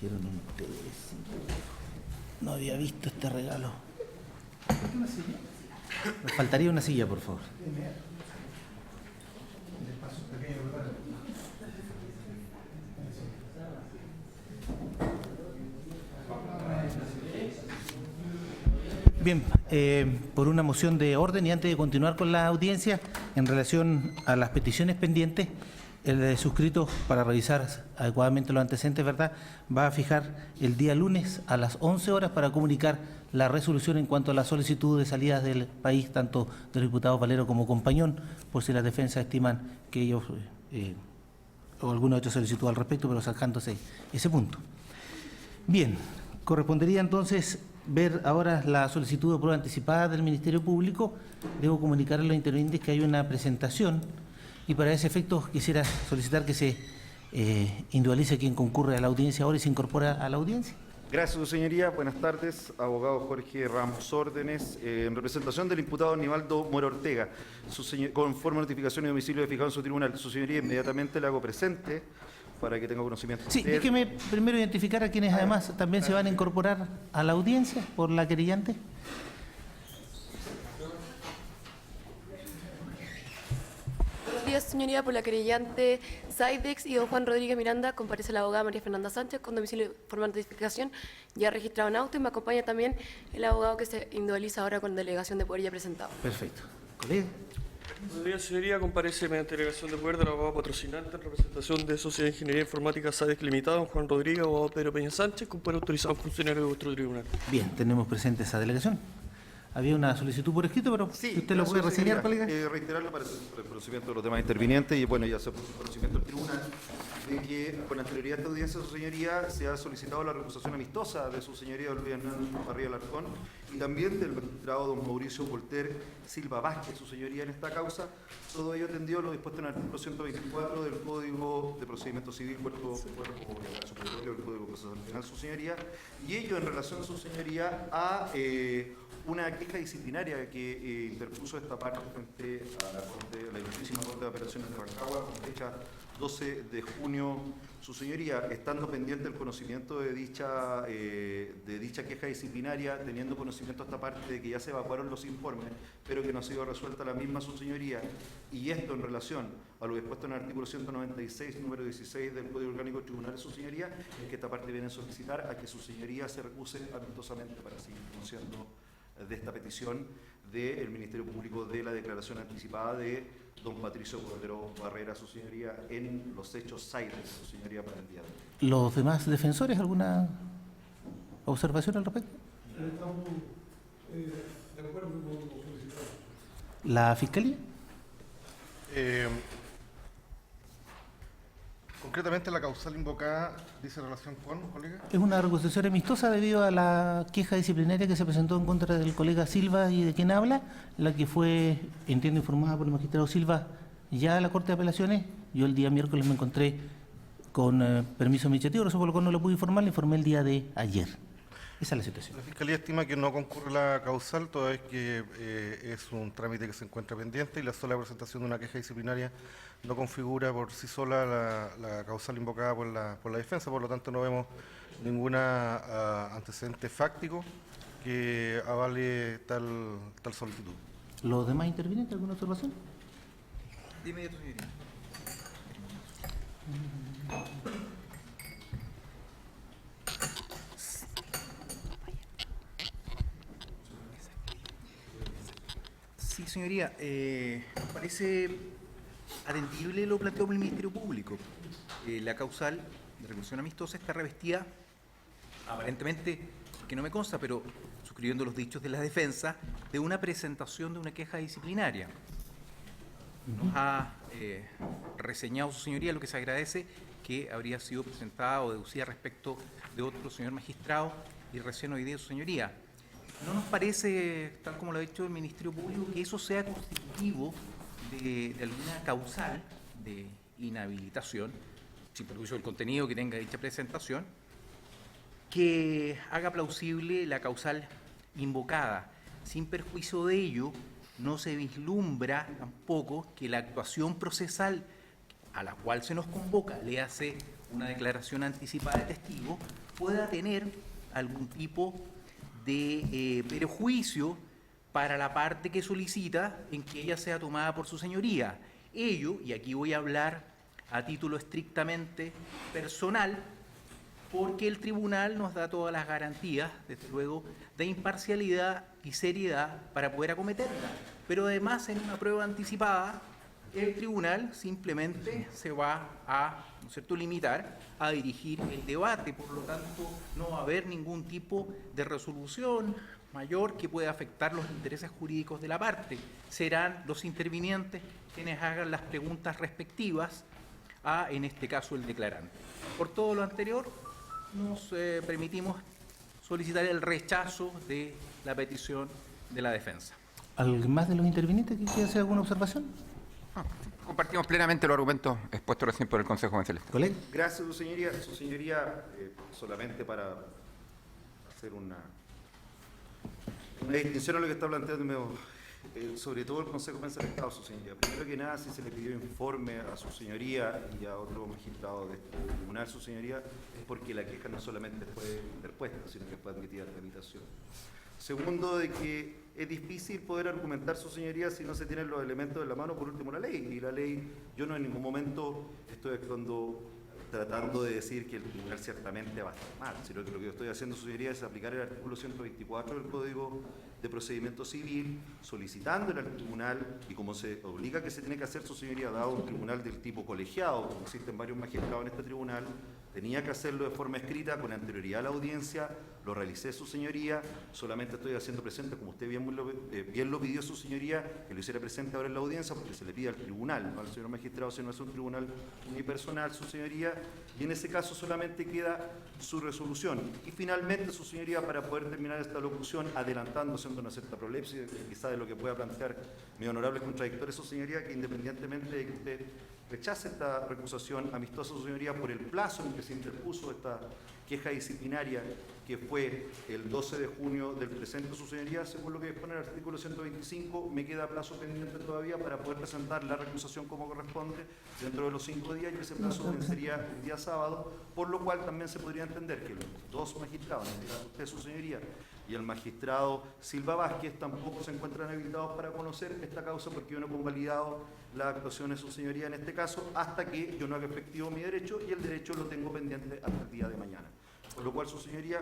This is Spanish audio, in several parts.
trajeron un té. No había visto este regalo. Me faltaría una silla, por favor. Bien, por una moción de orden y antes de continuar con la audiencia, en relación a las peticiones pendientes, el suscrito, para revisar adecuadamente los antecedentes, ¿verdad?, va a fijar el día lunes a las 11 horas para comunicar la resolución en cuanto a la solicitud de salidas del país, tanto del diputado Valero como Compañón, por si las defensas estiman que ellos, o alguno ha hecho solicitud al respecto, pero sacándose ese punto. Bien, correspondería entonces ver ahora la solicitud de prueba anticipada del Ministerio Público. Debo comunicar a los intervinientes que hay una presentación y para ese efecto quisiera solicitar que se individualice quien concurre a la audiencia ahora y se incorpora a la audiencia. Gracias, su señoría. Buenas tardes. Abogado Jorge Ramos Órdenes, en representación del imputado Nivaldo Mora Ortega, conforme a notificación de domicilio fijado en su tribunal. Su señoría, inmediatamente le hago presente para que tenga conocimiento. Sí, déjeme primero identificar a quienes además también se van a incorporar a la audiencia por la querellante. Buenos días, señoría. Por la querellante Saidex y don Juan Rodríguez Miranda comparece la abogada María Fernanda Sánchez con domicilio formal de notificación ya registrado en auto, y me acompaña también el abogado que se individualiza ahora con delegación de poder ya presentado. Perfecto. Colega. Buenos días, señoría. Comparece mediante delegación de poder del abogado patrocinante en representación de Sociedad de Ingeniería Informática SADEC Limitada, don Juan Rodríguez, abogado Pedro Peña Sánchez, con poder autorizado funcionario de vuestro tribunal. Bien, tenemos presente esa delegación. Había una solicitud por escrito, pero sí, usted lo puede reseñar, colega. Reiterarlo para el conocimiento de los demás intervinientes y, bueno, ya se puso conocimiento del tribunal de que con anterioridad a esta audiencia, su señoría, se ha solicitado la recusación amistosa de su señoría Luis Hernán Barría Alarcón y también del magistrado don Mauricio Volter Silva Vázquez, su señoría, en esta causa. Todo ello atendido a lo dispuesto en el artículo 124 del Código de Procedimiento Civil, cuerpo del Código Procesal Penal, su señoría, y ello en relación a su señoría a una queja disciplinaria que interpuso esta parte frente a la Corte, la Ilustrísima Corte de Apelaciones de Rancagua, con fecha 12 de junio. Su señoría, estando pendiente del conocimiento de dicha queja disciplinaria, teniendo conocimiento esta parte de que ya se evacuaron los informes, pero que no ha sido resuelta la misma, su señoría, y esto en relación a lo dispuesto en el artículo 196, número 16 del Código Orgánico de Tribunales, su señoría, es que esta parte viene a solicitar a que su señoría se recuse amistosamente para seguir conociendo de esta petición del Ministerio Público de la declaración anticipada de don Patricio Cordero Barrera, su señoría, en los hechos Saidex, su señoría, para el día de hoy. ¿Los demás defensores, alguna observación al respecto? Estamos de acuerdo con lo solicitado. ¿La Fiscalía? Concretamente, la causal invocada dice relación con, colega. Es una recusación amistosa debido a la queja disciplinaria que se presentó en contra del colega Silva y de quien habla, la que fue, entiendo, informada por el magistrado Silva ya a la Corte de Apelaciones. Yo el día miércoles me encontré con permiso administrativo, por lo cual no lo pude informar, le informé el día de ayer. Esa es la situación. La Fiscalía estima que no concurre la causal, toda vez que es un trámite que se encuentra pendiente y la sola presentación de una queja disciplinaria no configura por sí sola la causal invocada por la defensa, por lo tanto no vemos ninguna antecedente fáctico que avale tal solicitud. ¿Los demás intervinientes, alguna observación? De inmediato, señoría. Sí, señoría, parece atendible lo planteado por el Ministerio Público. La causal de reclusión amistosa está revestida, aparentemente, que no me consta, pero suscribiendo los dichos de la defensa, de una presentación de una queja disciplinaria. Nos ha reseñado su señoría, lo que se agradece, que habría sido presentada o deducida respecto de otro señor magistrado, y recién hoy día su señoría. ¿No nos parece, tal como lo ha dicho el Ministerio Público, que eso sea constitutivo de alguna causal de inhabilitación, sin perjuicio del contenido que tenga dicha presentación, que haga plausible la causal invocada? Sin perjuicio de ello, no se vislumbra tampoco que la actuación procesal a la cual se nos convoca, le hace una declaración anticipada de testigo, pueda tener algún tipo de perjuicio para la parte que solicita en que ella sea tomada por su señoría. Ello, y aquí voy a hablar a título estrictamente personal, porque el tribunal nos da todas las garantías, desde luego, de imparcialidad y seriedad para poder acometerla. Pero además, en una prueba anticipada, el tribunal simplemente se va a, ¿no es cierto?, limitar a dirigir el debate. Por lo tanto, no va a haber ningún tipo de resolución mayor que pueda afectar los intereses jurídicos de la parte. Serán los intervinientes quienes hagan las preguntas respectivas a, en este caso, el declarante. Por todo lo anterior, nos permitimos solicitar el rechazo de la petición de la defensa. ¿Alguien más de los intervinientes que quiera hacer alguna observación? Compartimos plenamente los argumentos expuestos recién por el Consejo Convencional. ¿Colega? Gracias, su señoría. Su señoría, solamente para hacer una distinción a lo que está planteando, sobre todo el Consejo Convencional del Estado, su señoría. Primero que nada, si se le pidió informe a su señoría y a otro magistrado de este tribunal, su señoría, es porque la queja no solamente fue interpuesta, sino que fue admitida a tramitación. Segundo, de que es difícil poder argumentar, su señoría, si no se tienen los elementos de la mano, por último la ley. Y la ley, yo no en ningún momento estoy tratando de decir que el tribunal ciertamente va a estar mal, sino que lo que yo estoy haciendo, su señoría, es aplicar el artículo 124 del Código de Procedimiento Civil, solicitándole al tribunal, y como se obliga que se tiene que hacer, su señoría, dado un tribunal del tipo colegiado, como existen varios magistrados en este tribunal, tenía que hacerlo de forma escrita con anterioridad a la audiencia. Lo realicé, su señoría, solamente estoy haciendo presente, como usted bien lo pidió, su señoría, que lo hiciera presente ahora en la audiencia, porque se le pide al tribunal, no al señor magistrado, si no es un tribunal unipersonal, su señoría, y en ese caso solamente queda su resolución. Y finalmente, su señoría, para poder terminar esta locución, adelantándose en una cierta prolepsia, quizá de lo que pueda plantear mi honorable contradictor, su señoría, que independientemente de que usted rechace esta recusación amistosa, su señoría, por el plazo en que se interpuso esta queja disciplinaria, que fue el 12 de junio del presente, su señoría, según lo que dispone el artículo 125, me queda plazo pendiente todavía para poder presentar la recusación como corresponde dentro de los 5 días, y ese plazo vencería el día sábado, por lo cual también se podría entender que los dos magistrados, en este caso usted, su señoría, y el magistrado Silva Vázquez, tampoco se encuentran habilitados para conocer esta causa, porque yo no he convalidado las actuaciones de su señoría en este caso, hasta que yo no haga efectivo mi derecho, y el derecho lo tengo pendiente hasta el día de mañana. Por lo cual, su señoría,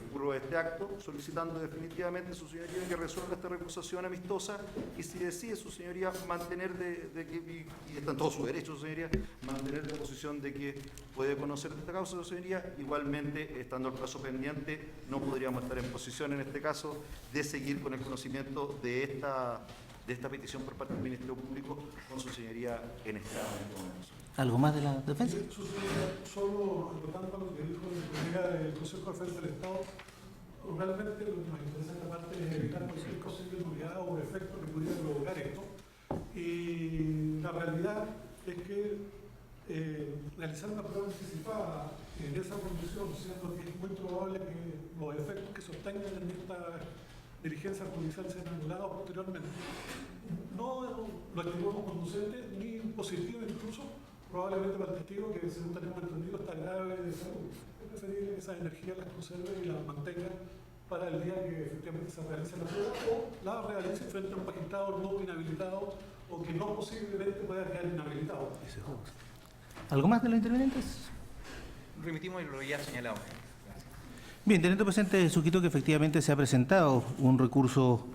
ocurro a este acto, solicitando definitivamente, su señoría, que resuelva esta recusación amistosa, y si decide, su señoría, mantener y está en todo su derecho, su señoría, mantener la posición de que puede conocer esta causa, su señoría, igualmente, estando el plazo pendiente, no podríamos estar en posición, en este caso, de seguir con el conocimiento de esta petición por parte del Ministerio Público con su señoría en este momento. ¿Algo más de la defensa? Su señoría, solo anotando lo que dijo el colega del Consejo de Defensa del Estado, realmente lo que nos interesa en esta parte es evitar cualquier posible nulidad o efecto que pudiera provocar esto. Y la realidad es que realizar una prueba anticipada en esa condición, siendo que es muy probable que los efectos que se obtengan en esta diligencia judicial sean anulados posteriormente, no lo estimamos conducente ni positivo incluso, probablemente para el testigo, que según tenemos entendido está grave de salud. Es preferible que esas energías las conserve y las mantenga para el día que efectivamente se realice la prueba, o la realice frente a un magistrado no inhabilitado o que no posiblemente pueda quedar inhabilitado. ¿Algo más de los intervinientes? Remitimos lo ya señalado. Bien, teniendo presente, Suquito, que efectivamente se ha presentado un recurso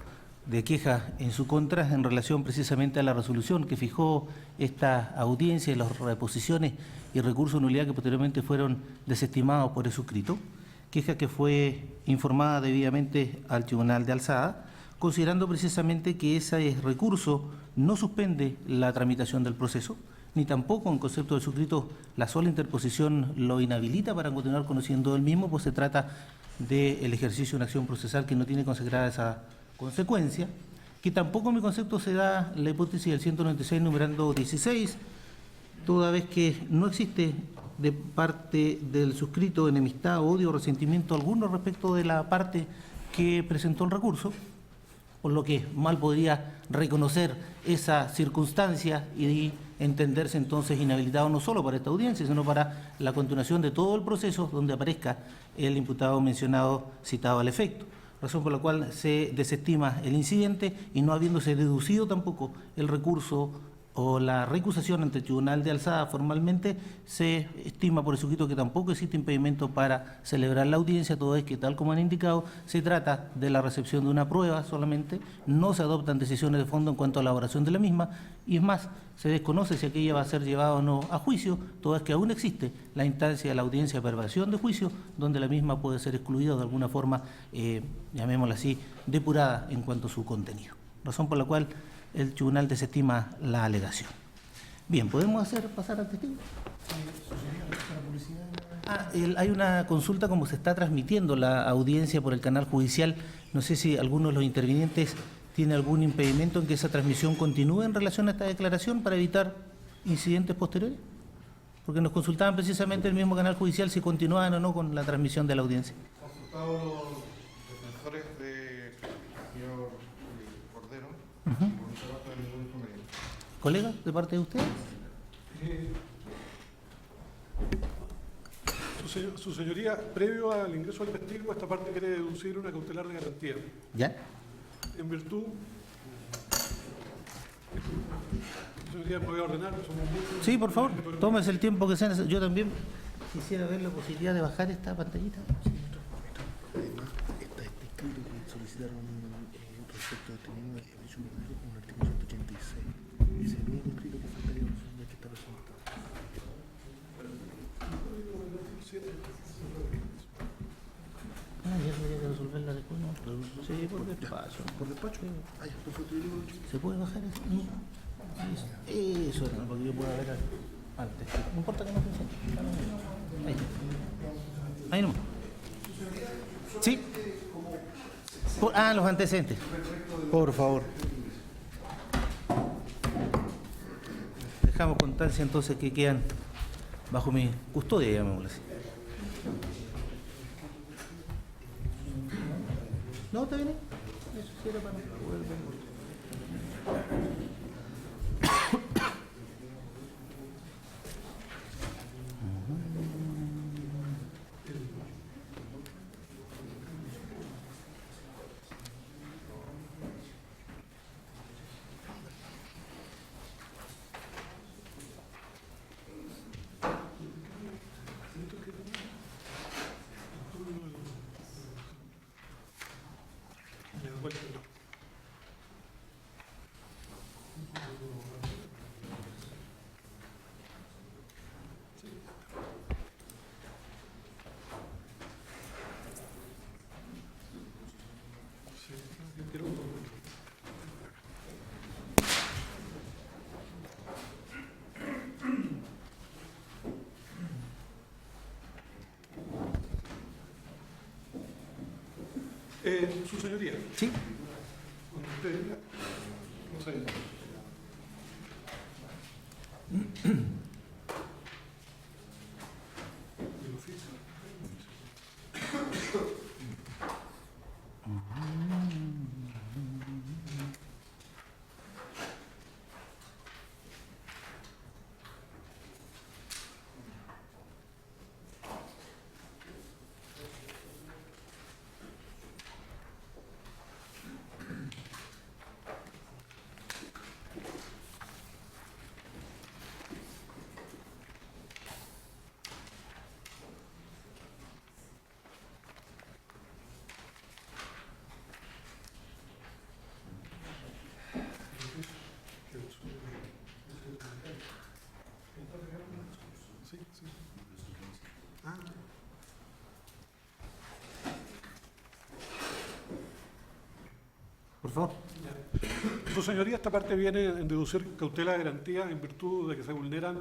de queja en su contra en relación precisamente a la resolución que fijó esta audiencia y las reposiciones y recursos de nulidad que posteriormente fueron desestimados por el suscrito, queja que fue informada debidamente al Tribunal de Alzada, considerando precisamente que ese recurso no suspende la tramitación del proceso, ni tampoco en concepto del suscrito la sola interposición lo inhabilita para continuar conociendo el mismo, pues se trata del ejercicio de una acción procesal que no tiene consagrada esa consecuencia, que tampoco en mi concepto se da la hipótesis del 196 numerando 16, toda vez que no existe de parte del suscrito enemistad, odio o resentimiento alguno respecto de la parte que presentó el recurso, por lo que mal podría reconocer esa circunstancia y entenderse entonces inhabilitado no solo para esta audiencia, sino para la continuación de todo el proceso donde aparezca el imputado mencionado citado al efecto. Razón por la cual se desestima el incidente y no habiéndose deducido tampoco el recurso o la recusación ante el Tribunal de Alzada formalmente, se estima por escrito que tampoco existe impedimento para celebrar la audiencia, todo es que, tal como han indicado, se trata de la recepción de una prueba solamente, no se adoptan decisiones de fondo en cuanto a la elaboración de la misma, y es más, se desconoce si aquella va a ser llevada o no a juicio, todo es que aún existe la instancia de la audiencia de preparación de juicio, donde la misma puede ser excluida o de alguna forma, llamémosla así, depurada en cuanto a su contenido. Razón por la cual el tribunal desestima la alegación. Bien, ¿podemos pasar al testigo? Hay una consulta como se está transmitiendo la audiencia por el canal judicial. No sé si alguno de los intervinientes tiene algún impedimento en que esa transmisión continúe en relación a esta declaración para evitar incidentes posteriores. Porque nos consultaban precisamente el mismo canal judicial si continuaban o no con la transmisión de la audiencia. Consultado los defensores de señor Cordero, por esa parte no hay ningún inconveniente. ¿Colega, de parte de ustedes? Su señoría, previo al ingreso del testigo, esta parte quiere deducir una cautelar de garantía. ¿Ya? En virtud, su señoría puede ordenar. Somos muchos. Sí, por favor, tómese el tiempo que sea necesario. Yo también quisiera ver la posibilidad de bajar esta pantallita. Además, está este escrito que solicitaron respecto a este mismo hecho con el artículo 186. Es el único escrito que faltaría de que está presentado. Ya tendría que resolver la después, ¿no? Sí, por despacho. ¿Por despacho? Ah, ya, perfecto, yo digo, ¿Se puede bajar eso? No. Eso era, porque yo puedo ver antes. No importa que no funcione. Ahí nomás. Sí. Los antecedentes. Por favor. Dejamos constancia entonces que quedan bajo mi custodia, llamémoslo así. ¿No? ¿Está bien? Eso sí era para poder ver. Su señoría. Sí. Cuando usted diga, no sé. El oficio. Sí, sí. Por favor. Su señoría, esta parte viene en deducir cautela de garantía en virtud de que se vulneran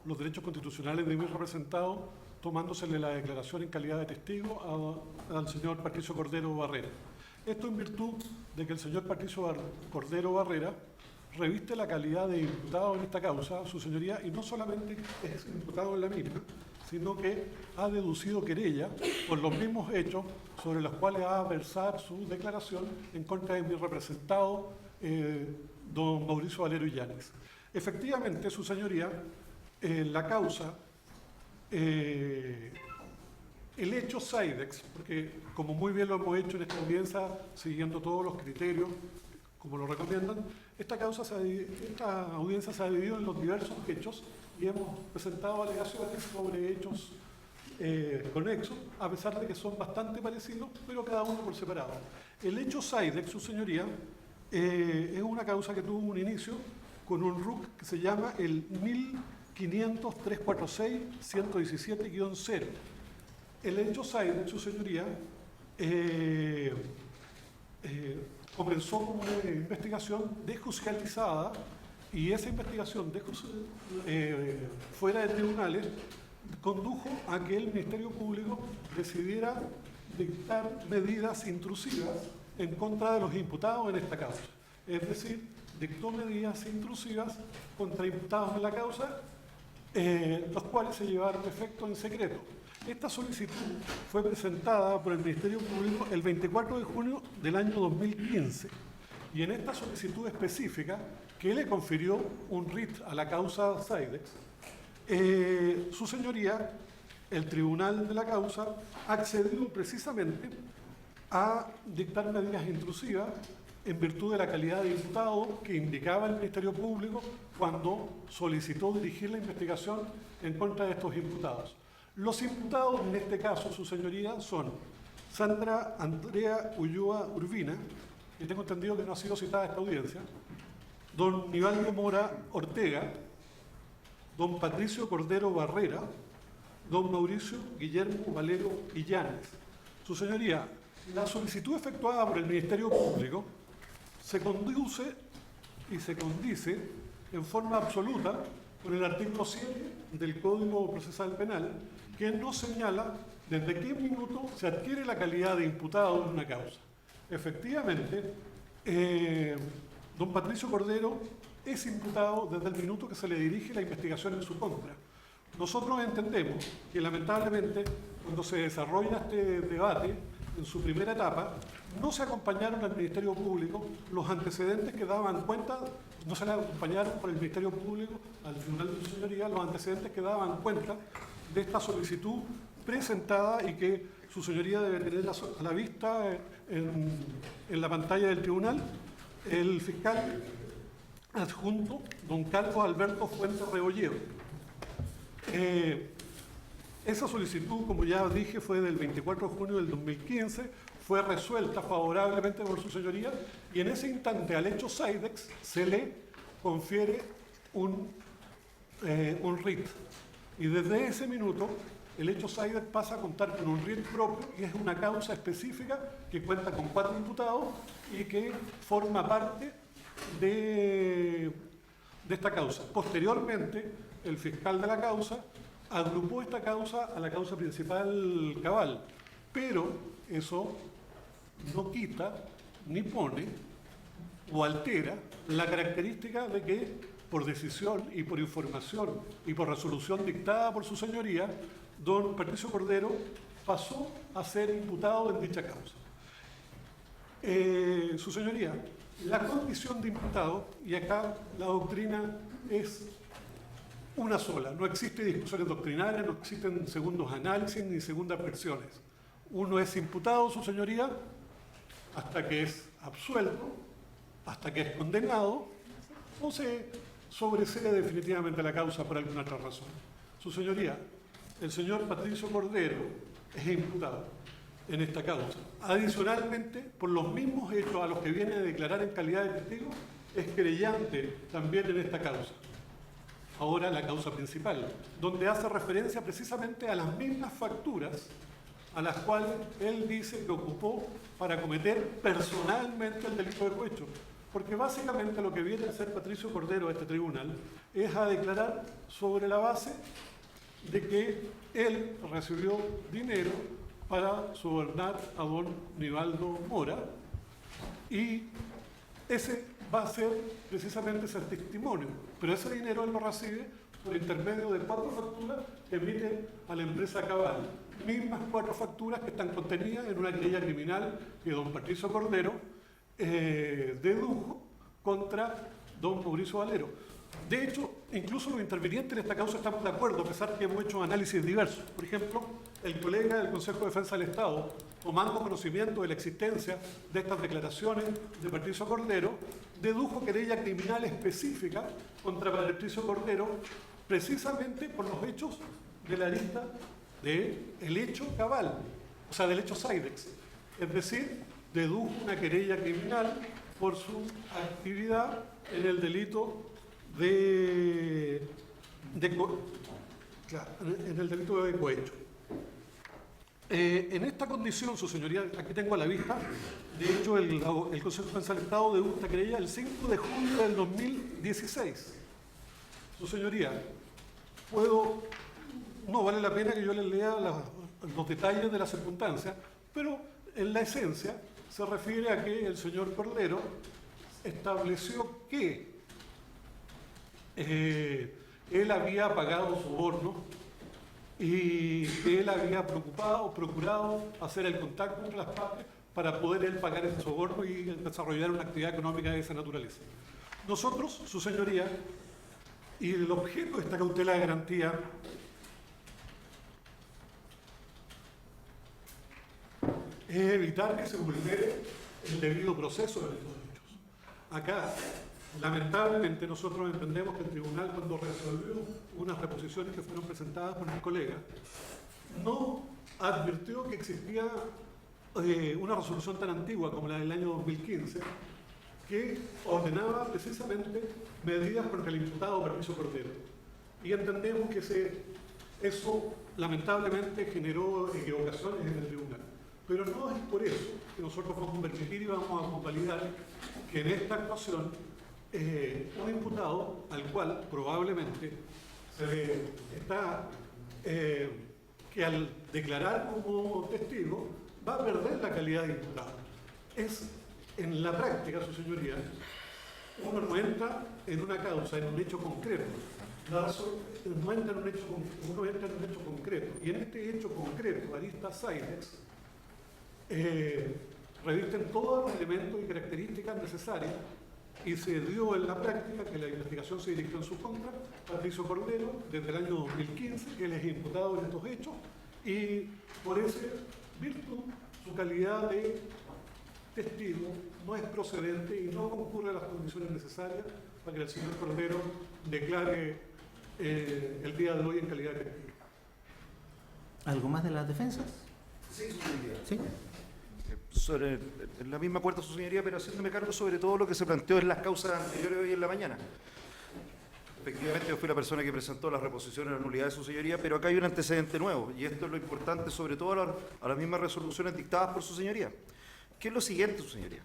los derechos constitucionales de mi representado, tomándosele la declaración en calidad de testigo al señor Patricio Cordero Barrera. Esto en virtud de que el señor Patricio Cordero Barrera reviste la calidad de imputado en esta causa, su señoría, y no solamente es imputado en la misma, sino que ha deducido querella por los mismos hechos sobre los cuales va a versar su declaración en contra de mi representado, don Mauricio Valero Illanes. Efectivamente, su señoría, la causa, el hecho Sidex, porque como muy bien lo hemos hecho en esta audiencia, siguiendo todos los criterios, como lo recomiendan, esta audiencia se ha dividido en los diversos hechos y hemos presentado alegaciones sobre hechos conexos, a pesar de que son bastante parecidos, pero cada uno por separado. El hecho Sidex, su señoría, es una causa que tuvo un inicio con un RUC que se llama el 1500346-117-0. El hecho Sidex, su señoría, comenzó como una investigación desjudicializada y esa investigación fuera de tribunales condujo a que el Ministerio Público decidiera dictar medidas intrusivas en contra de los imputados en esta causa. Es decir, dictó medidas intrusivas contra imputados en la causa, los cuales se llevaron a efecto en secreto. Esta solicitud fue presentada por el Ministerio Público el 24 de junio del año 2015 y en esta solicitud específica que le confirió un RIT a la causa Sidex, su señoría, el tribunal de la causa, accedió precisamente a dictar medidas intrusivas en virtud de la calidad de imputado que indicaba el Ministerio Público cuando solicitó dirigir la investigación en contra de estos imputados. Los imputados en este caso, su señoría, son Sandra Andrea Ulloa Urbina, que tengo entendido que no ha sido citada a esta audiencia, don Nivaldo Mora Ortega, don Patricio Cordero Barrera, don Mauricio Guillermo Valero Illanes. Su señoría, la solicitud efectuada por el Ministerio Público se conduce y se condice en forma absoluta con el artículo 7 del Código Procesal Penal, que nos señala desde qué minuto se adquiere la calidad de imputado en una causa. Efectivamente, don Patricio Cordero es imputado desde el minuto que se le dirige la investigación en su contra. Nosotros entendemos que lamentablemente cuando se desarrolla este debate en su primera etapa, no se acompañaron al Ministerio Público los antecedentes que daban cuenta, no se le acompañaron por el Ministerio Público al Tribunal de su Señoría los antecedentes que daban cuenta de esta solicitud presentada y que su Señoría debe tener a la vista en la pantalla del Tribunal. El fiscal adjunto, don Carlos Alberto Fuentes Rebolledo. Esa solicitud, como ya dije, fue del 24 de junio del 2015, fue resuelta favorablemente por su señoría y en ese instante al hecho Sidex se le confiere un RIT. Y desde ese minuto el hecho Sidex pasa a contar con un RIT propio y es una causa específica que cuenta con 4 imputados y que forma parte de esta causa. Posteriormente, el fiscal de la causa agrupó esta causa a la causa principal cabal, pero eso no quita ni pone o altera la característica de que por decisión y por información y por resolución dictada por su señoría, don Patricio Cordero pasó a ser imputado en dicha causa. Su señoría, la condición de imputado, y acá la doctrina es una sola, no existe discusiones doctrinarias, no existen segundos análisis ni segundas versiones. Uno es imputado, su señoría, hasta que es absuelto, hasta que es condenado, o se sobresee definitivamente la causa por alguna otra razón. Su señoría, el señor Patricio Cordero es imputado en esta causa. Adicionalmente, por los mismos hechos a los que viene a declarar en calidad de testigo, es querellante también en esta causa. Ahora la causa principal, donde hace referencia precisamente a las mismas facturas a las cuales él dice que ocupó para cometer personalmente el delito de cohecho. Porque básicamente lo que viene a hacer Patricio Cordero a este tribunal es a declarar sobre la base de que él recibió dinero para sobornar a don Nivaldo Mora y ese va a ser precisamente ese testimonio, pero ese dinero él lo recibe por intermedio de 4 facturas que emite a la empresa Cabal, mismas 4 facturas que están contenidas en una querella criminal que don Patricio Cordero dedujo contra don Mauricio Valero. De hecho, incluso los intervinientes en esta causa estamos de acuerdo, a pesar que hemos hecho análisis diversos. Por ejemplo, el colega del Consejo de Defensa del Estado, tomando conocimiento de la existencia de estas declaraciones de Patricio Cordero, dedujo querella criminal específica contra Patricio Cordero precisamente por los hechos de la arista del hecho Cabal, o sea, del hecho Sidex. Es decir, dedujo una querella criminal por su actividad en el delito en el delito de cohecho. En esta condición, su señoría, aquí tengo a la vista, de hecho el Consejo de Defensa del Estado dedujo esta querella el 5 de julio del 2016. Su señoría, no vale la pena que yo les lea los detalles de las circunstancias, pero en la esencia se refiere a que el señor Cordero estableció que él había pagado soborno y que él había procurado hacer el contacto entre las partes para poder él pagar ese soborno y desarrollar una actividad económica de esa naturaleza. Nosotros, su señoría, y el objeto de esta cautela de garantía es evitar que se vulnere el debido proceso de estos hechos. Acá, lamentablemente, nosotros entendemos que el tribunal, cuando resolvió unas reposiciones que fueron presentadas por el colega, no advirtió que existía una resolución tan antigua como la del año 2015, que ordenaba precisamente medidas contra el imputado Patricio Cordero. Y entendemos que eso lamentablemente generó equivocaciones en el tribunal. Pero no es por eso que nosotros vamos a permitir y vamos a convalidar que en esta actuación un imputado al cual probablemente se le está, que al declarar como testigo va a perder la calidad de imputado. En la práctica, su señoría, uno no entra en una causa, en un hecho concreto. Uno entra en un hecho concreto. Y en este hecho concreto, arista Sidex, revisten todos los elementos y características necesarias y se dio en la práctica que la investigación se dirigió en su contra, Patricio Cordero, desde el año 2015, que él es imputado en estos hechos y por esa virtud su calidad de testigo no es procedente y no concurre a las condiciones necesarias para que el señor Cordero declare el día de hoy en calidad de testigo. ¿Algo más de las defensas? Sí, su señoría. ¿Sí? En la misma acuerdo, su señoría, pero haciéndome cargo sobre todo lo que se planteó en las causas anteriores de hoy en la mañana. Efectivamente, yo fui la persona que presentó las reposiciones de la nulidad de su señoría, pero acá hay un antecedente nuevo, y esto es lo importante, sobre todo a las mismas resoluciones dictadas por su señoría, que es lo siguiente, su señoría.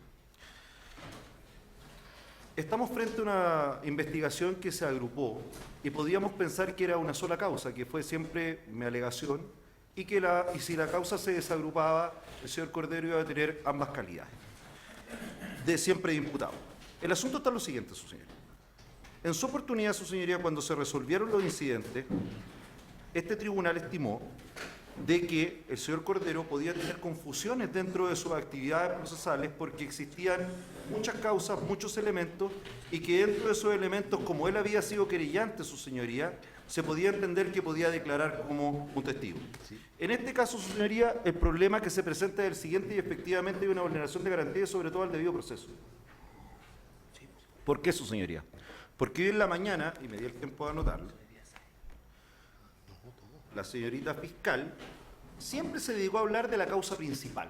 Estamos frente a una investigación que se agrupó y podíamos pensar que era una sola causa, que fue siempre mi alegación, y si la causa se desagrupaba, el señor Cordero iba a tener ambas calidades, de siempre imputado. El asunto está en lo siguiente, su señoría. En su oportunidad, su señoría, cuando se resolvieron los incidentes, este tribunal estimó de que el señor Cordero podía tener confusiones dentro de sus actividades procesales porque existían muchas causas, muchos elementos, y que dentro de esos elementos, como él había sido querellante, su señoría, se podía entender que podía declarar como un testigo. En este caso, su señoría, el problema que se presenta es el siguiente, y efectivamente hay una vulneración de garantías, sobre todo al debido proceso. ¿Por qué, su señoría? Porque hoy en la mañana, y me di el tiempo de anotarlo, la señorita fiscal siempre se dedicó a hablar de la causa principal.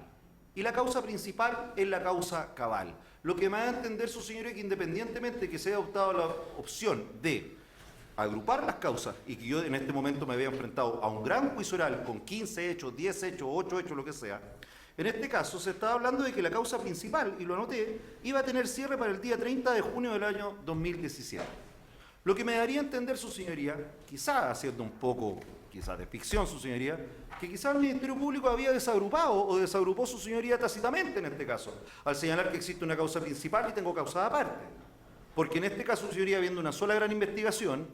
Y la causa principal es la causa Cabal. Lo que me da a entender, su señoría, que independientemente de que se haya optado la opción de agrupar las causas y que yo en este momento me había enfrentado a un gran juicio oral con 15 hechos, 10 hechos, 8 hechos, lo que sea, en este caso se estaba hablando de que la causa principal, y lo anoté, iba a tener cierre para el día 30 de junio del año 2017. Lo que me daría a entender, su señoría, quizá haciendo un poco, quizás de ficción, su señoría, que quizás el Ministerio Público había desagrupado o desagrupó su señoría tácitamente en este caso, al señalar que existe una causa principal y tengo causa aparte. Porque en este caso, señoría, habiendo una sola gran investigación,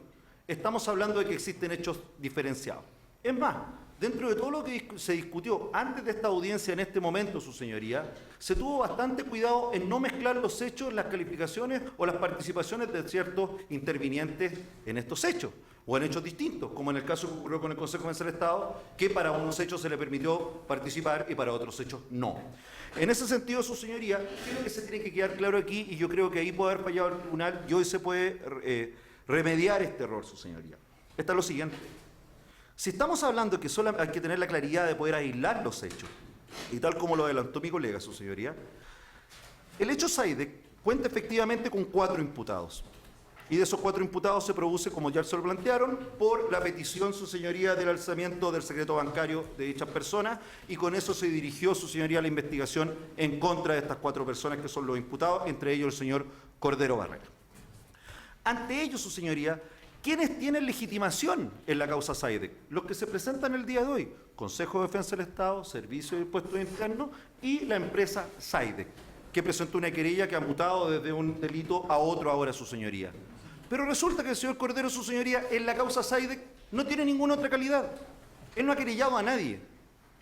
estamos hablando de que existen hechos diferenciados. Es más, dentro de todo lo que se discutió antes de esta audiencia en este momento, su señoría, se tuvo bastante cuidado en no mezclar los hechos, las calificaciones o las participaciones de ciertos intervinientes en estos hechos, o en hechos distintos, como en el caso que ocurrió con el Consejo Defensa del Estado, que para unos hechos se le permitió participar y para otros hechos no. En ese sentido, su señoría, creo que se tiene que quedar claro aquí, y yo creo que ahí puede haber fallado el tribunal, y hoy se puede remediar este error, su señoría. Está lo siguiente. Si estamos hablando de que solo hay que tener la claridad de poder aislar los hechos, y tal como lo adelantó mi colega, su señoría, el hecho SAIDEC cuenta efectivamente con 4 imputados. Y de esos 4 imputados se produce, como ya se lo plantearon, por la petición, su señoría, del alzamiento del secreto bancario de dichas personas, y con eso se dirigió, su señoría, la investigación en contra de estas 4 personas que son los imputados, entre ellos el señor Cordero Barrera. Ante ello, su señoría, ¿quiénes tienen legitimación en la causa SAIDEC? Los que se presentan el día de hoy: Consejo de Defensa del Estado, Servicio de Impuestos Internos y la empresa SAIDEC, que presentó una querella que ha mutado desde un delito a otro ahora, su señoría. Pero resulta que el señor Cordero, su señoría, en la causa SAIDEC no tiene ninguna otra calidad. Él no ha querellado a nadie.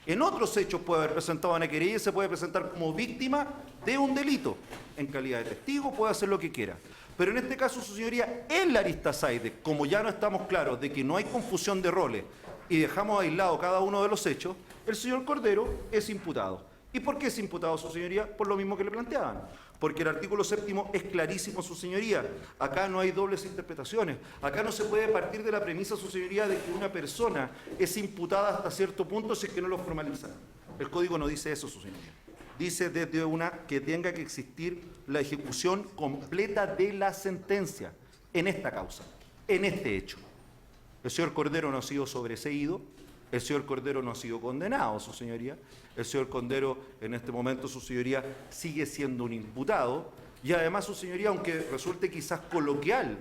En otros hechos puede haber presentado una querella y se puede presentar como víctima de un delito. En calidad de testigo puede hacer lo que quiera. Pero en este caso, su señoría, en la arista SAIDEC, como ya no estamos claros de que no hay confusión de roles y dejamos aislado cada uno de los hechos, el señor Cordero es imputado. ¿Y por qué es imputado, su señoría? Por lo mismo que le planteaban. Porque el artículo 7º es clarísimo, su señoría. Acá no hay dobles interpretaciones. Acá no se puede partir de la premisa, su señoría, de que una persona es imputada hasta cierto punto si es que no lo formaliza. El código no dice eso, su señoría. Dice desde una que tenga que existir la ejecución completa de la sentencia en esta causa, en este hecho. El señor Cordero no ha sido sobreseído, el señor Cordero no ha sido condenado, su señoría. El señor Cordero, en este momento, su señoría, sigue siendo un imputado. Y además, su señoría, aunque resulte quizás coloquial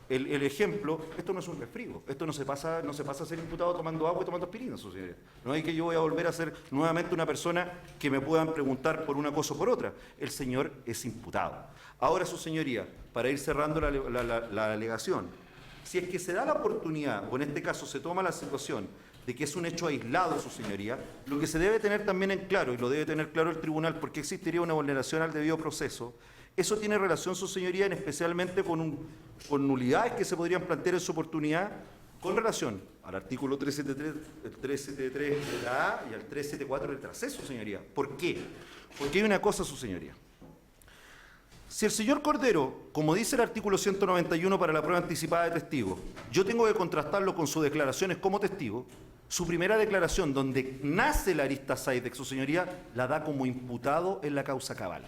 el ejemplo, esto no es un resfrigo. Esto no se pasa a ser imputado tomando agua y tomando aspirina, su señoría. No hay que yo voy a volver a ser nuevamente una persona que me puedan preguntar por una cosa o por otra. El señor es imputado. Ahora, su señoría, para ir cerrando la alegación, si es que se da la oportunidad, o en este caso se toma la situación de que es un hecho aislado, su señoría, lo que se debe tener también en claro, y lo debe tener claro el tribunal, porque existiría una vulneración al debido proceso, eso tiene relación, su señoría, especialmente con nulidades que se podrían plantear en su oportunidad con relación al artículo 373, el 373 de la A y al 374 de la C, su señoría. ¿Por qué? Porque hay una cosa, su señoría. Si el señor Cordero, como dice el artículo 191 para la prueba anticipada de testigo, yo tengo que contrastarlo con sus declaraciones como testigo, su primera declaración, donde nace la arista SAIDEC, su señoría, la da como imputado en la causa cabal.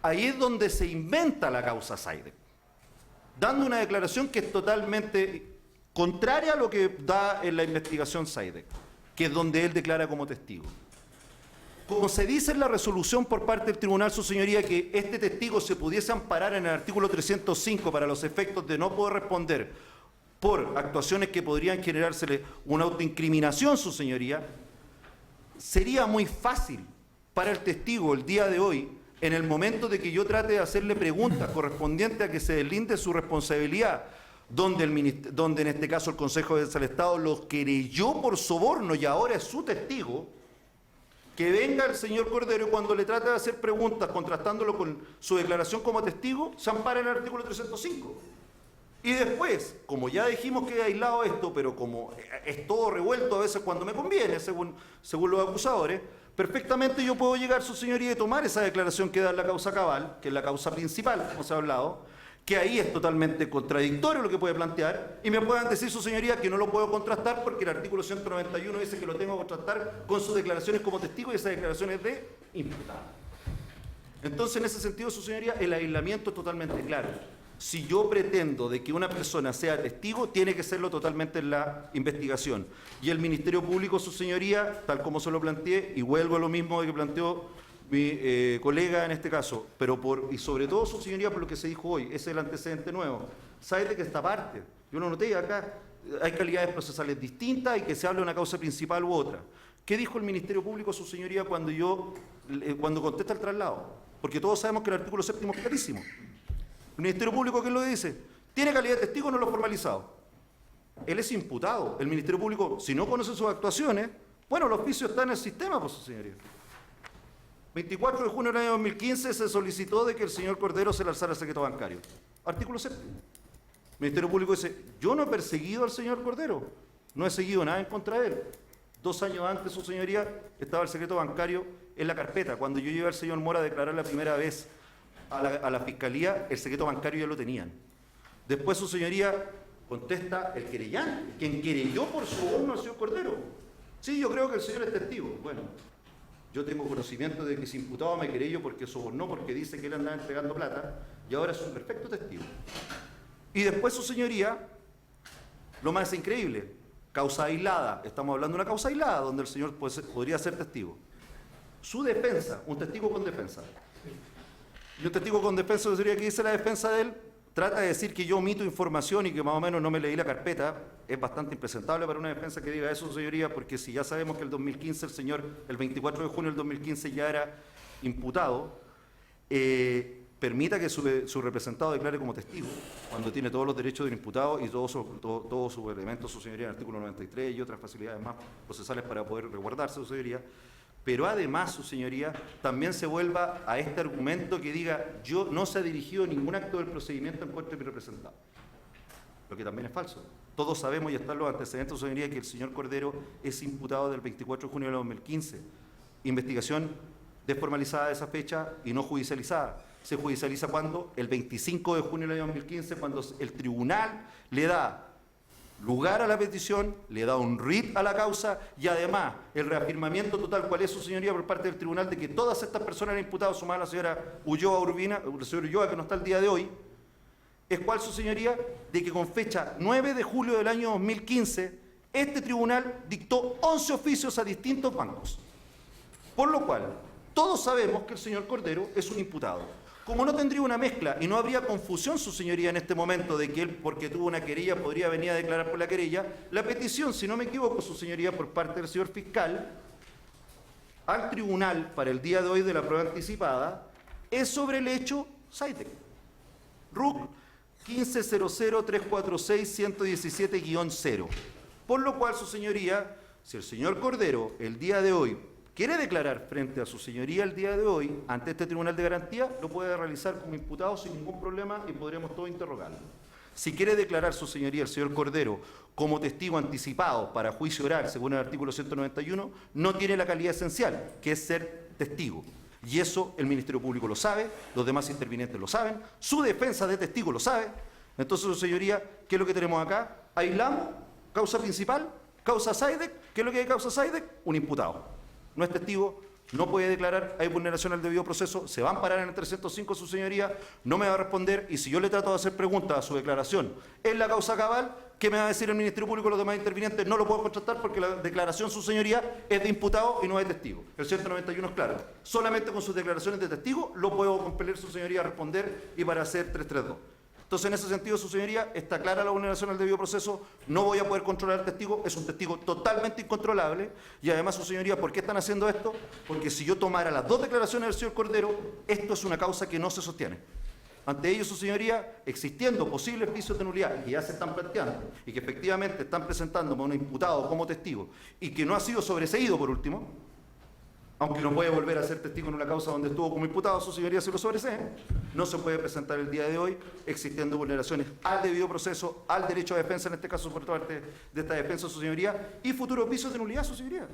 Ahí es donde se inventa la causa SAIDEC, dando una declaración que es totalmente contraria a lo que da en la investigación SAIDEC, que es donde él declara como testigo. Como se dice en la resolución por parte del tribunal, su señoría, que este testigo se pudiese amparar en el artículo 305 para los efectos de no poder responder por actuaciones que podrían generársele una autoincriminación, su señoría, sería muy fácil para el testigo el día de hoy, en el momento de que yo trate de hacerle preguntas correspondientes a que se deslinde su responsabilidad, donde en este caso el Consejo de Defensa del Estado lo querelló por soborno y ahora es su testigo, que venga el señor Cordero y cuando le trata de hacer preguntas contrastándolo con su declaración como testigo, se ampara en el artículo 305. Y después, como ya dijimos que he aislado esto, pero como es todo revuelto a veces cuando me conviene, según los acusadores, perfectamente yo puedo llegar, su señoría, y tomar esa declaración que da en la causa cabal, que es la causa principal, como se ha hablado, que ahí es totalmente contradictorio lo que puede plantear, y me puedan decir, su señoría, que no lo puedo contrastar porque el artículo 191 dice que lo tengo que contrastar con sus declaraciones como testigo y esas declaraciones de imputado. Entonces, en ese sentido, su señoría, el aislamiento es totalmente claro. Si yo pretendo de que una persona sea testigo, tiene que serlo totalmente en la investigación. Y el Ministerio Público, su señoría, tal como se lo planteé, y vuelvo a lo mismo que planteó mi colega en este caso, y sobre todo, su señoría, por lo que se dijo hoy, ese es el antecedente nuevo. ¿Sabe de que esta parte? Yo lo noté acá, hay calidades procesales distintas y que se habla de una causa principal u otra. ¿Qué dijo el Ministerio Público, su señoría, cuando contesta el traslado? porque todos sabemos que el artículo 7º es clarísimo. El Ministerio Público, ¿qué es lo que dice? Tiene calidad de testigo, no lo ha formalizado. Él es imputado. El Ministerio Público, si no conoce sus actuaciones, bueno, el oficio está en el sistema, pues, señoría. 24 de junio del año 2015 se solicitó de que el señor Cordero se le alzara el secreto bancario. Artículo 7. El Ministerio Público dice, yo no he perseguido al señor Cordero, no he seguido nada en contra de él. 2 años antes, su señoría, estaba el secreto bancario en la carpeta. Cuando yo llevé al señor Mora a declarar la primera vez a la Fiscalía, el secreto bancario ya lo tenían. Después, su señoría, contesta el querellante, quien querelló por soborno al señor Cordero. Sí, yo creo que el señor es testigo. Bueno, yo tengo conocimiento de que ese imputado me querelló porque sobornó, porque dice que él andaba entregando plata, y ahora es un perfecto testigo. Y después, su señoría, lo más increíble, causa aislada. Estamos hablando de una causa aislada donde el señor podría ser testigo. Su defensa, un testigo con defensa. Y un testigo con defensa sería que dice la defensa de él, trata de decir que yo omito información y que más o menos no me leí la carpeta. Es bastante impresentable para una defensa que diga eso, señoría, porque si ya sabemos que el 2015 el señor, el 24 de junio del 2015 ya era imputado, permita que su representado declare como testigo, cuando tiene todos los derechos del imputado y todos sus elementos, su señoría, en el artículo 93 y otras facilidades más procesales para poder resguardarse, su señoría. Pero además, su señoría, también se vuelva a este argumento que diga, yo no se ha dirigido ningún acto del procedimiento en contra de mi representado. Lo que también es falso. Todos sabemos y están los antecedentes, su señoría, que el señor Cordero es imputado del 24 de junio de 2015. Investigación desformalizada de esa fecha y no judicializada. Se judicializa cuando el 25 de junio del año 2015, cuando el tribunal le da lugar a la petición, le da un writ a la causa y además el reafirmamiento total, cuál es, su señoría, por parte del tribunal de que todas estas personas eran imputadas, sumada a la señora Ulloa Urbina, el señor Ulloa, que no está el día de hoy, es cuál, su señoría, de que con fecha 9 de julio del año 2015, este tribunal dictó 11 oficios a distintos bancos. Por lo cual, todos sabemos que el señor Cordero es un imputado. Como no tendría una mezcla y no habría confusión, su señoría, en este momento de que él, porque tuvo una querella, podría venir a declarar por la querella, la petición, si no me equivoco, su señoría, por parte del señor fiscal, al tribunal para el día de hoy de la prueba anticipada, es sobre el hecho SAITEC. RUC 1500346117-0. Por lo cual, su señoría, si el señor Cordero, el día de hoy, quiere declarar frente a su señoría el día de hoy ante este tribunal de garantía, lo puede realizar como imputado sin ningún problema y podremos todos interrogarlo. Si quiere declarar su señoría el señor Cordero como testigo anticipado para juicio oral, según el artículo 191, no tiene la calidad esencial, que es ser testigo. Y eso el Ministerio Público lo sabe, los demás intervinientes lo saben, su defensa de testigo lo sabe. Entonces, su señoría, ¿qué es lo que tenemos acá? Aislamos, causa principal, causa SAIDEC. ¿Qué es lo que hay causa SAIDEC? Un imputado. No es testigo, no puede declarar, hay vulneración al debido proceso, se va a amparar en el 305, su señoría, no me va a responder, y si yo le trato de hacer preguntas a su declaración en la causa cabal, ¿qué me va a decir el Ministerio Público y los demás intervinientes? No lo puedo contratar porque la declaración, su señoría, es de imputado y no es de testigo. El 191 es claro. Solamente con sus declaraciones de testigo lo puedo compeler, su señoría, a responder y para hacer 332. Entonces, en ese sentido, su señoría, está clara la vulneración al debido proceso, no voy a poder controlar al testigo, es un testigo totalmente incontrolable, y además, su señoría, ¿por qué están haciendo esto? Porque si yo tomara las dos declaraciones del señor Cordero, esto es una causa que no se sostiene. Ante ello, su señoría, existiendo posibles vicios de nulidad que ya se están planteando y que efectivamente están presentando a un imputado como testigo y que no ha sido sobreseído por último, aunque no puede volver a ser testigo en una causa donde estuvo como imputado, su señoría se lo sobresee, no se puede presentar el día de hoy, existiendo vulneraciones al debido proceso, al derecho a defensa, en este caso por parte de esta defensa, su señoría, y futuros vicios de nulidad, su señoría.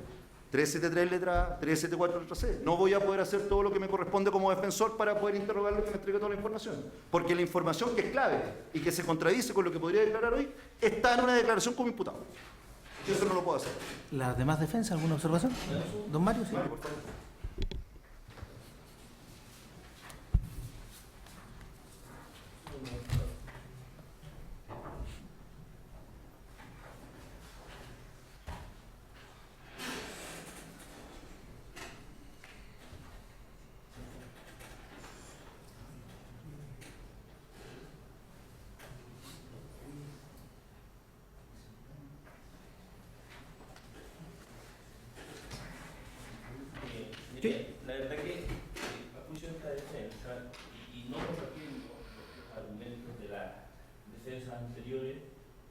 373 letra A, 374 letra C. No voy a poder hacer todo lo que me corresponde como defensor para poder interrogarlo y que me entregue toda la información. Porque la información que es clave y que se contradice con lo que podría declarar hoy, está en una declaración como imputado. Yo eso no lo puedo hacer. ¿Las demás defensas, alguna observación? Don Mario, sí. Mario, por favor. Sí. La verdad que a juicio de esta defensa, anteriores,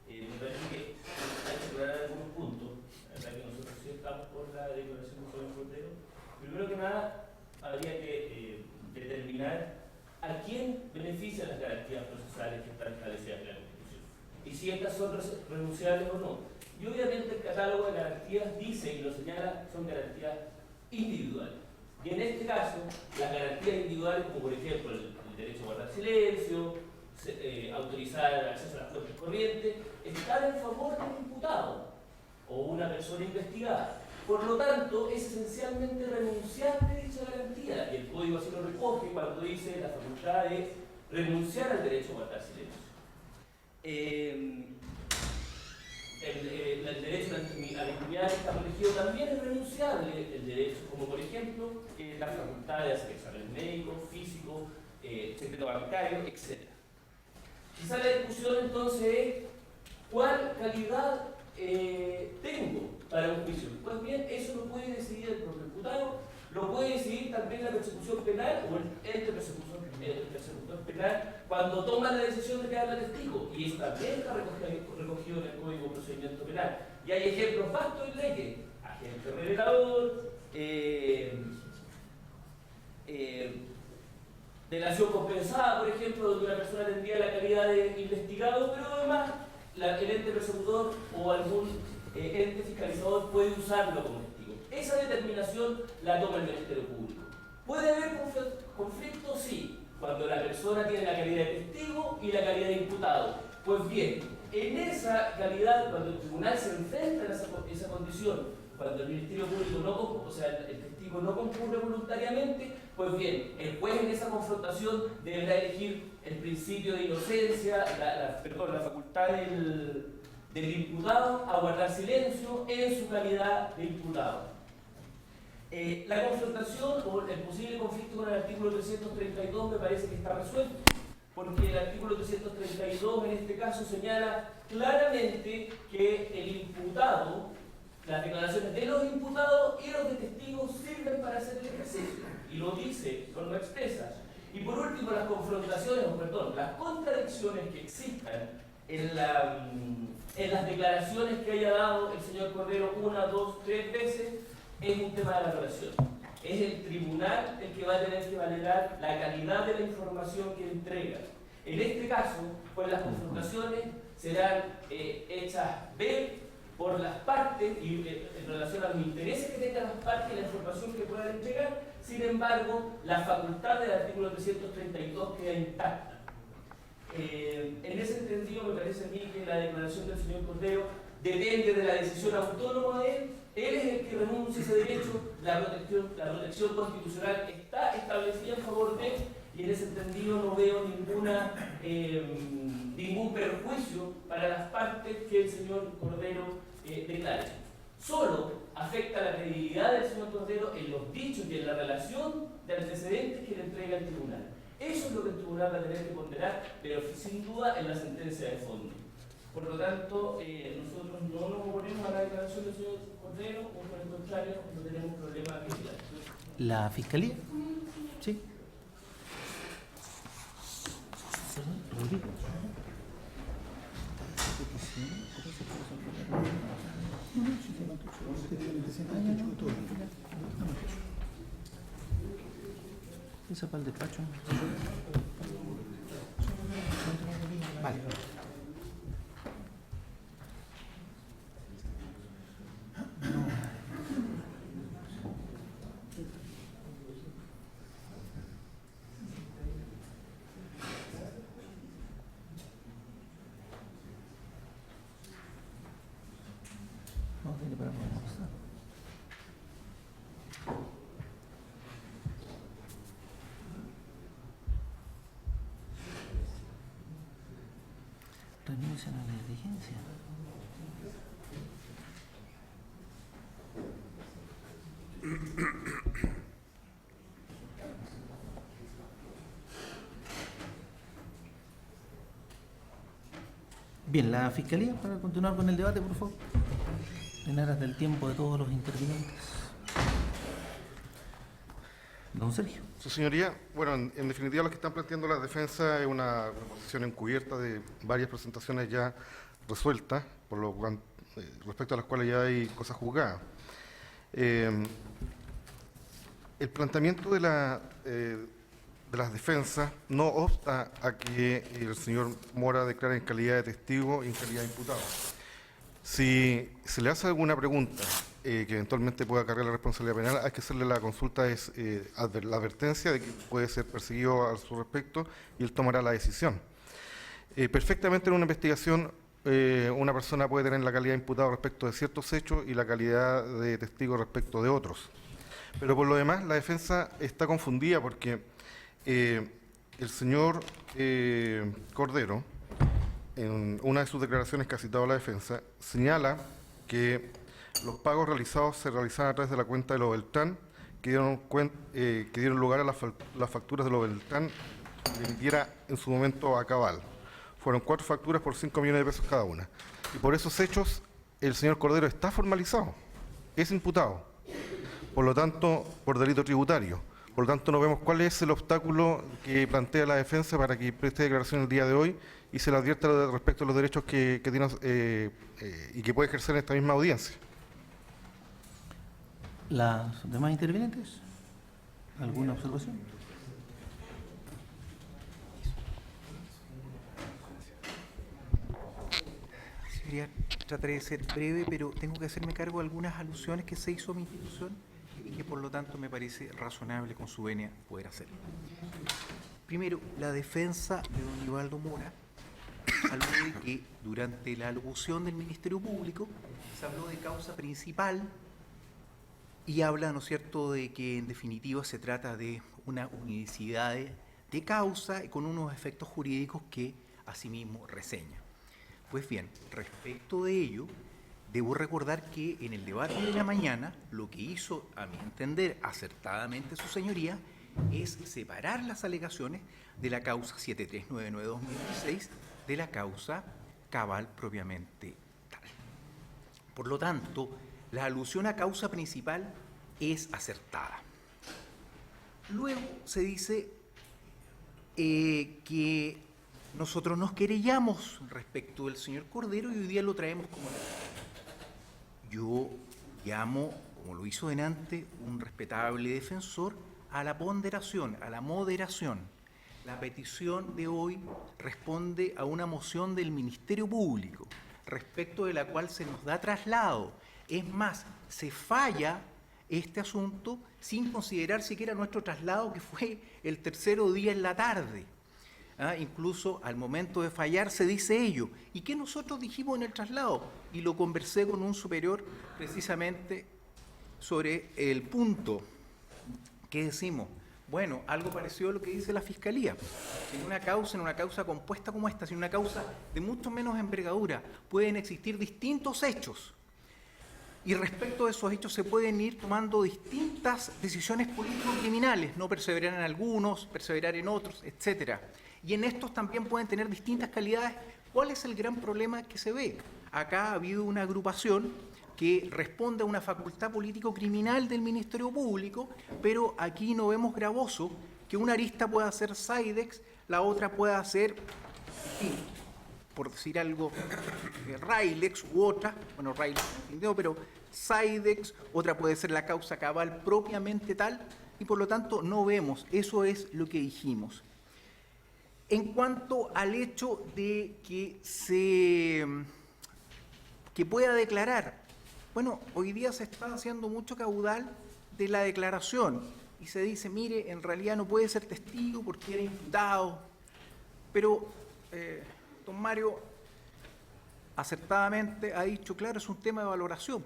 me parece que hay que aclarar algunos puntos. La verdad que nosotros sí estamos por la declaración de Soberanía Cordero. Primero que nada, habría que determinar a quién benefician las garantías procesales que están establecidas en la Constitución y si estas son renunciables o no. Y obviamente el catálogo de garantías dice y lo señala, son garantías individuales. Y en este caso, las garantías individuales, como por ejemplo el derecho a guardar silencio, autorizar el acceso a las fuentes corrientes, están en favor del imputado o una persona investigada. Por lo tanto, es esencialmente renunciable dicha garantía, y el Código así lo recoge cuando dice la facultad de renunciar al derecho a guardar silencio. El derecho a la intimidad está protegido también es renunciable, el derecho, como por ejemplo la facultad de hacer exámenes médicos, físicos, secreto bancario, etc. Quizá la discusión entonces es ¿cuál calidad tengo para un juicio? Pues bien, eso lo puede decidir el propio imputado, lo puede decidir también la persecución penal o el ente persecutor penal cuando toma la decisión de quedar testigo, y eso también está recogido en el Código de Procedimiento Penal. Y hay ejemplos vastos en leyes: agente revelador, delación compensada, por ejemplo, donde una persona tendría la calidad de investigado, pero además el ente persecutor o algún ente fiscalizador puede usarlo como testigo. Esa determinación la toma el Ministerio Público. ¿Puede haber conflicto? Sí, cuando la persona tiene la calidad de testigo y la calidad de imputado. Pues bien, en esa calidad, cuando el tribunal se enfrenta a esa condición, cuando el Ministerio Público el testigo no concurre voluntariamente, pues bien, el juez en esa confrontación deberá elegir el principio de inocencia, la facultad del imputado a guardar silencio en su calidad de imputado. La confrontación o el posible conflicto con el artículo 332 me parece que está resuelto, porque el artículo 332 en este caso señala claramente que el imputado, las declaraciones de los imputados y los de testigos sirven para hacer el ejercicio, y lo dice de forma expresa. Y por último, las las contradicciones que existan en las declaraciones que haya dado el señor Cordero 1, 2, 3 veces, es un tema de valoración. Es el tribunal el que va a tener que valorar la calidad de la información que entrega. En este caso, pues las confrontaciones serán hechas ver por las partes y en relación a los intereses que tengan las partes y la información que puedan entregar. Sin embargo, la facultad del artículo 332 queda intacta. En ese entendido, me parece a mí que la declaración del señor Cordero depende de la decisión autónoma de él. Él es el que renuncia a ese derecho, la protección constitucional está establecida en favor de él, y en ese entendido no veo ningún perjuicio para las partes que el señor Cordero declare. Solo afecta la credibilidad del señor Cordero en los dichos y en la relación de antecedentes que le entrega el tribunal. Eso es lo que el tribunal va a tener que ponderar, pero sin duda en la sentencia de fondo. Por lo tanto, nosotros no nos oponemos a la declaración del señor Cordero, o por el contrario, no tenemos problema que tirar. ¿La Fiscalía? Sí. Rodrigo. Esa para el despacho. Vale. Renuncian a la diligencia. Bien, la Fiscalía, para continuar con el debate, por favor, en aras del tiempo de todos los intervinientes. Don Sergio. Su señoría, bueno, en definitiva lo que están planteando la defensa es una posición encubierta de varias presentaciones ya resueltas, por lo respecto a las cuales ya hay cosas juzgadas. El planteamiento de las defensas no obsta a que el señor Mora declare en calidad de testigo y en calidad de imputado. Si se le hace alguna pregunta que eventualmente pueda cargar la responsabilidad penal, hay que hacerle la consulta, la advertencia de que puede ser perseguido a su respecto y él tomará la decisión. Perfectamente en una investigación una persona puede tener la calidad de imputado respecto de ciertos hechos y la calidad de testigo respecto de otros. Pero por lo demás la defensa está confundida porque el señor Cordero, en una de sus declaraciones que ha citado la defensa, señala que los pagos realizados se realizaban a través de la cuenta de los Beltrán, que dieron lugar a las facturas de los Beltrán que emitiera en su momento a Cabal. Fueron 4 facturas por 5 millones de pesos cada una. Y por esos hechos el señor Cordero está formalizado, es imputado, por lo tanto, por delito tributario. Por lo tanto, no vemos cuál es el obstáculo que plantea la defensa para que preste declaración el día de hoy y se le advierta respecto a los derechos que tiene y que puede ejercer en esta misma audiencia. ¿Las demás intervinientes? ¿Alguna observación? Señoría, trataré de ser breve, pero tengo que hacerme cargo de algunas alusiones que se hizo a mi institución y que por lo tanto me parece razonable con su venia poder hacerlo. Primero, la defensa de don Ivaldo Mora habló de que durante la alocución del Ministerio Público se habló de causa principal y habla, ¿no es cierto?, de que en definitiva se trata de una unicidad de causa y con unos efectos jurídicos que asimismo reseña. Pues bien, respecto de ello, debo recordar que en el debate de la mañana lo que hizo, a mi entender, acertadamente su señoría, es separar las alegaciones de la causa 7399-2016 de la causa Cabal propiamente tal. Por lo tanto, la alusión a causa principal es acertada. Luego se dice que nosotros nos querellamos respecto del señor Cordero y hoy día lo traemos como... Yo llamo, como lo hizo delante, un respetable defensor, a la ponderación, a la moderación. La petición de hoy responde a una moción del Ministerio Público, respecto de la cual se nos da traslado. Es más, se falla este asunto sin considerar siquiera nuestro traslado, que fue el tercero día en la tarde. Incluso al momento de fallar se dice ello. ¿Y qué nosotros dijimos en el traslado? Y lo conversé con un superior precisamente sobre el punto que decimos. Bueno, algo parecido a lo que dice la Fiscalía. En una causa compuesta como esta, en una causa de mucho menos envergadura, pueden existir distintos hechos. Y respecto de esos hechos se pueden ir tomando distintas decisiones político-criminales, no perseverar en algunos, perseverar en otros, etcétera. Y en estos también pueden tener distintas calidades. ¿Cuál es el gran problema que se ve? Acá ha habido una agrupación que responde a una facultad político-criminal del Ministerio Público, pero aquí no vemos gravoso que una arista pueda ser Sidex, la otra pueda ser, por decir algo, Railex u otra, bueno, Railex no, pero Sidex, otra puede ser la causa Cabal propiamente tal, y por lo tanto no vemos, eso es lo que dijimos. En cuanto al hecho de que pueda declarar, bueno, hoy día se está haciendo mucho caudal de la declaración y se dice, mire, en realidad no puede ser testigo porque era imputado, pero don Mario acertadamente ha dicho, claro, es un tema de valoración.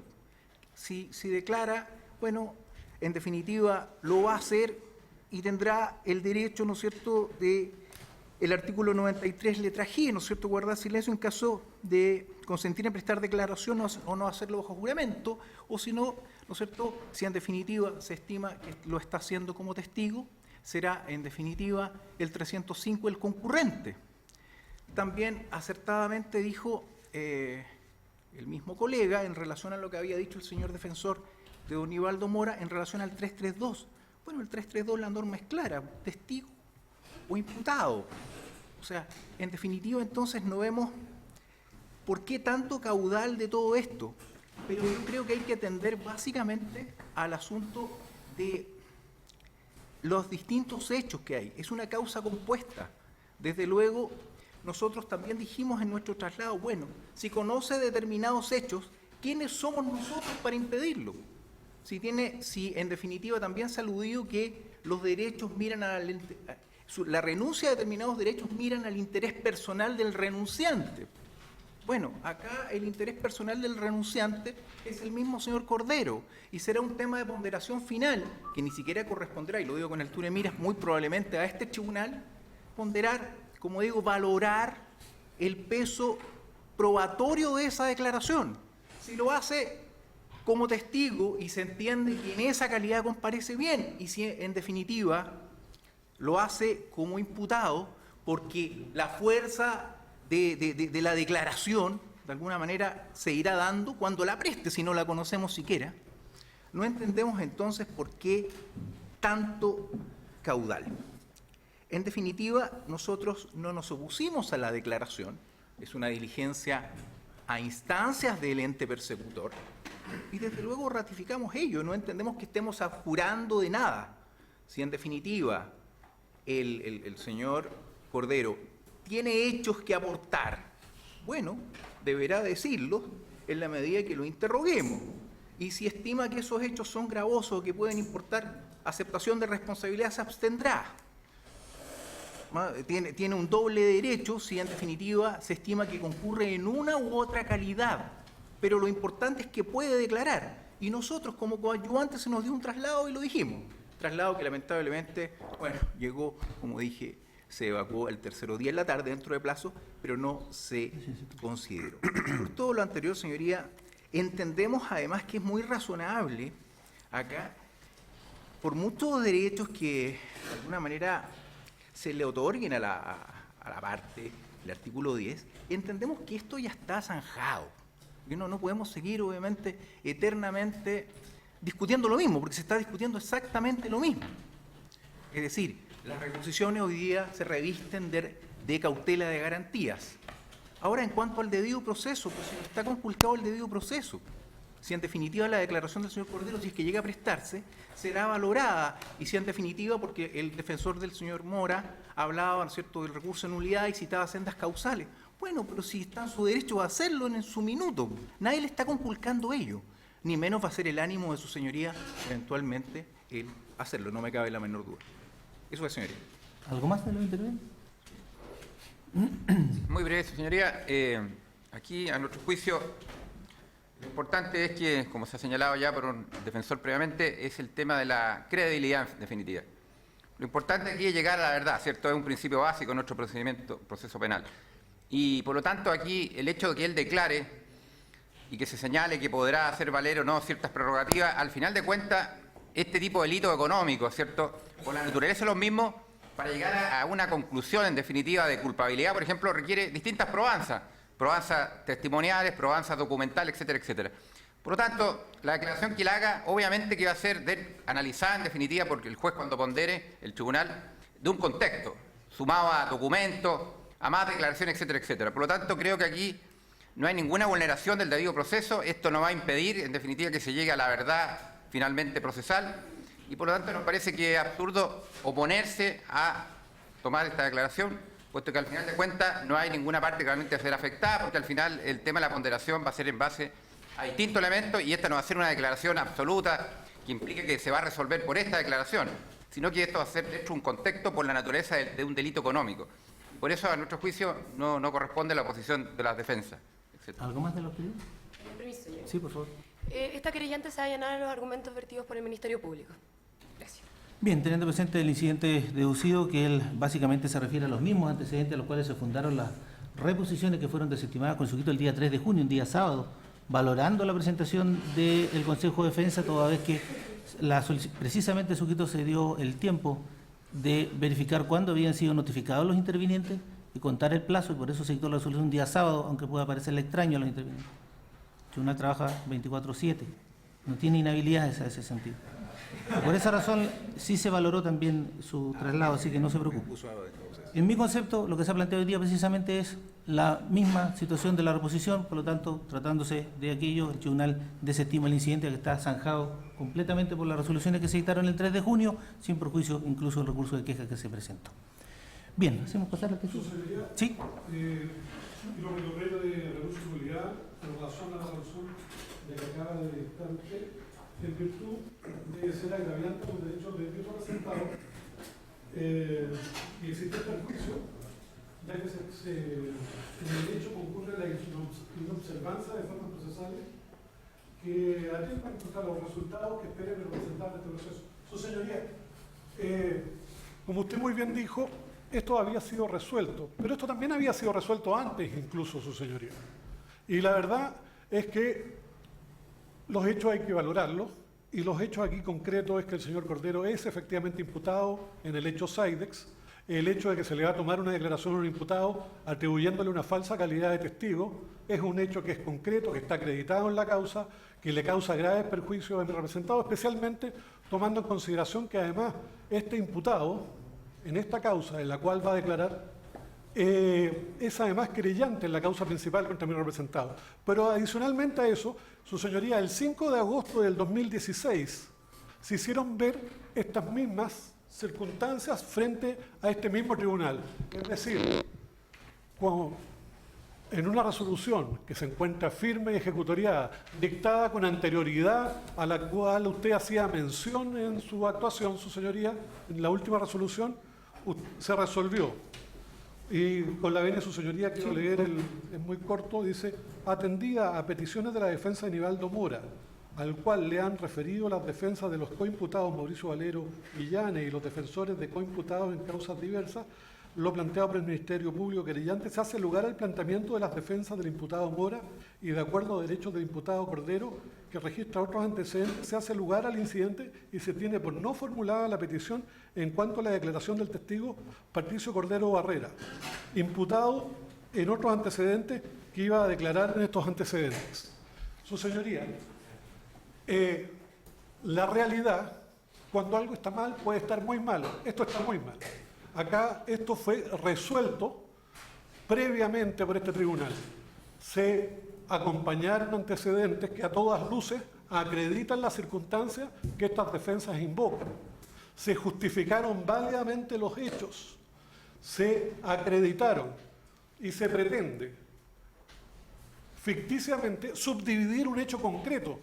Si declara, bueno, en definitiva lo va a hacer y tendrá el derecho, ¿no es cierto?, de el artículo 93 letra G, ¿no es cierto?, guardar silencio en caso de consentir en prestar declaración o no hacerlo bajo juramento, o si no, ¿no es cierto?, si en definitiva se estima que lo está haciendo como testigo, será en definitiva el 305 el concurrente. También acertadamente dijo el mismo colega en relación a lo que había dicho el señor defensor de don Ivaldo Mora en relación al 332, Bueno, el 332, la norma es clara, testigo o imputado. O sea, en definitiva, entonces no vemos por qué tanto caudal de todo esto. Pero yo creo que hay que atender básicamente al asunto de los distintos hechos que hay. Es una causa compuesta. Desde luego, nosotros también dijimos en nuestro traslado, bueno, si conoce determinados hechos, ¿quiénes somos nosotros para impedirlo? Si en definitiva también se ha aludido que los derechos miran la renuncia de determinados derechos miran al interés personal del renunciante. Bueno, acá el interés personal del renunciante es el mismo señor Cordero y será un tema de ponderación final que ni siquiera corresponderá, y lo digo con altura de miras, muy probablemente a este tribunal, ponderar, como digo, valorar el peso probatorio de esa declaración. Si lo hace como testigo y se entiende que en esa calidad comparece bien, y si en definitiva lo hace como imputado porque la fuerza de la declaración, de alguna manera, se irá dando cuando la preste, si no la conocemos siquiera. No entendemos entonces por qué tanto caudal. En definitiva, nosotros no nos opusimos a la declaración, es una diligencia a instancias del ente persecutor, y desde luego ratificamos ello, no entendemos que estemos abjurando de nada. Si en definitiva el señor Cordero tiene hechos que aportar, bueno, deberá decirlo en la medida que lo interroguemos. Y si estima que esos hechos son gravosos o que pueden importar aceptación de responsabilidad, se abstendrá. Tiene un doble derecho si en definitiva se estima que concurre en una u otra calidad. Pero lo importante es que puede declarar. Y nosotros como coadyuvantes se nos dio un traslado y lo dijimos. Traslado que lamentablemente, bueno, llegó, como dije, se evacuó el tercero día en la tarde dentro de plazo, pero no se consideró. Por todo lo anterior, señoría, entendemos además que es muy razonable acá, por muchos derechos que de alguna manera se le otorguen a la parte del artículo 10, entendemos que esto ya está zanjado. Y no podemos seguir, obviamente, eternamente discutiendo lo mismo, porque se está discutiendo exactamente lo mismo. Es decir, las reposiciones hoy día se revisten de cautela de garantías. Ahora, en cuanto al debido proceso, pues si no está conculcado el debido proceso, si en definitiva la declaración del señor Cordero, si es que llega a prestarse, será valorada, y si en definitiva, porque el defensor del señor Mora hablaba, ¿no es cierto?, del recurso de nulidad y citaba sendas causales. Bueno, pero si está en su derecho a hacerlo en su minuto, nadie le está conculcando ello, ni menos va a ser el ánimo de su señoría eventualmente el hacerlo, no me cabe la menor duda. Eso es, señoría. ¿Algo más de lo interveniente? Muy breve, señoría. Aquí, a nuestro juicio, lo importante es que, como se ha señalado ya por un defensor previamente, es el tema de la credibilidad en definitiva. Lo importante aquí es llegar a la verdad, ¿cierto? Es un principio básico en nuestro proceso penal. Y, por lo tanto, aquí el hecho de que él declare y que se señale que podrá hacer valer o no ciertas prerrogativas, al final de cuentas, este tipo de delitos económicos, ¿cierto?, por la naturaleza de los mismos, para llegar a una conclusión, en definitiva, de culpabilidad, por ejemplo, requiere distintas probanzas testimoniales, probanzas documentales, etcétera, etcétera. Por lo tanto, la declaración que él haga, obviamente que va a ser analizada, en definitiva, porque el juez cuando pondere, el tribunal, de un contexto, sumado a documentos, a más declaraciones, etcétera, etcétera. Por lo tanto, creo que aquí no hay ninguna vulneración del debido proceso. Esto no va a impedir, en definitiva, que se llegue a la verdad finalmente procesal. Y por lo tanto nos parece que es absurdo oponerse a tomar esta declaración, puesto que al final de cuentas no hay ninguna parte que realmente será afectada, porque al final el tema de la ponderación va a ser en base a distintos elementos y esta no va a ser una declaración absoluta que implique que se va a resolver por esta declaración, sino que esto va a ser de hecho un contexto por la naturaleza de un delito económico. Por eso, a nuestro juicio, no corresponde la oposición de las defensas, etc. ¿Algo más de los pedidos? Permiso, señor. Sí, por favor. Esta querellante se va a llenar los argumentos vertidos por el Ministerio Público. Gracias. Bien, teniendo presente el incidente deducido, que él básicamente se refiere a los mismos antecedentes a los cuales se fundaron las reposiciones que fueron desestimadas con sujeto el día 3 de junio, un día sábado, valorando la presentación del Consejo de Defensa, toda vez que precisamente el sujeto se dio el tiempo de verificar cuándo habían sido notificados los intervinientes y contar el plazo, y por eso se dictó la resolución un día sábado, aunque pueda parecerle extraño a los intervinientes. El tribunal trabaja 24/7, no tiene inhabilidades a ese sentido. Por esa razón sí se valoró también su traslado, así que no se preocupe. En mi concepto, lo que se ha planteado hoy día precisamente es la misma situación de la reposición, por lo tanto, tratándose de aquello, el tribunal desestima el incidente que está zanjado completamente por las resoluciones que se dictaron el 3 de junio, sin perjuicio incluso del recurso de queja que se presentó. Bien, hacemos pasar la cuestión. Sí. Kilómetro de recurso de movilidad en relación a la resolución de que acaba de dictar usted, en virtud de ser agraviante los derechos de mi representado y existe el perjuicio, ya que en el hecho concurre la inobservancia de formas procesales que atentan contra los resultados que espera el representante de este proceso. Su señoría, como usted muy bien dijo, esto había sido resuelto, pero esto también había sido resuelto antes incluso, su señoría. Y la verdad es que los hechos hay que valorarlos, y los hechos aquí concretos es que el señor Cordero es efectivamente imputado en el hecho Sidex. El hecho de que se le va a tomar una declaración a un imputado atribuyéndole una falsa calidad de testigo es un hecho que es concreto, que está acreditado en la causa, que le causa graves perjuicios a mi representado, especialmente tomando en consideración que además este imputado, en esta causa en la cual va a declarar, es además querellante en la causa principal contra mi representado. Pero adicionalmente a eso, su señoría, el 5 de agosto del 2016 se hicieron ver estas mismas circunstancias frente a este mismo tribunal. Es decir, en una resolución que se encuentra firme y ejecutoriada, dictada con anterioridad a la cual usted hacía mención en su actuación, su señoría, en la última resolución, se resolvió. Y con la venia de su señoría, quiero leer, es muy corto, dice: atendida a peticiones de la defensa de Nivaldo Mora, al cual le han referido las defensas de los coimputados Mauricio Valero y Llane y los defensores de coimputados en causas diversas, lo planteado por el Ministerio Público querellante, se hace lugar al planteamiento de las defensas del imputado Mora y de acuerdo a derechos del imputado Cordero, que registra otros antecedentes, se hace lugar al incidente y se tiene por no formulada la petición en cuanto a la declaración del testigo Patricio Cordero Barrera, imputado en otros antecedentes que iba a declarar en estos antecedentes. Su señoría, la realidad, cuando algo está mal, puede estar muy mal. Esto está muy mal. Acá esto fue resuelto previamente por este tribunal. Se acompañaron antecedentes que a todas luces acreditan las circunstancias que estas defensas invocan. Se justificaron válidamente los hechos, se acreditaron y se pretende ficticiamente subdividir un hecho concreto.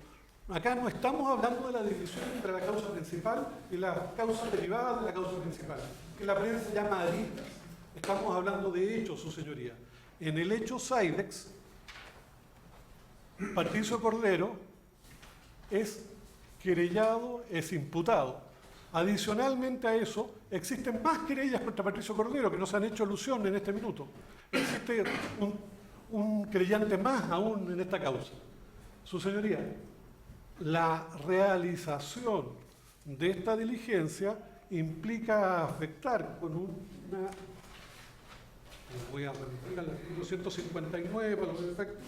Acá no estamos hablando de la división entre la causa principal y la causa derivada de la causa principal, que la prensa llama aristas. Estamos hablando de hechos, su señoría. En el hecho Sidex, Patricio Cordero es querellado, es imputado. Adicionalmente a eso, existen más querellas contra Patricio Cordero que no se han hecho alusión en este minuto. Existe un querellante más aún en esta causa. Su señoría, la realización de esta diligencia implica afectar con una... Voy a remitir al artículo 159 para los efectos.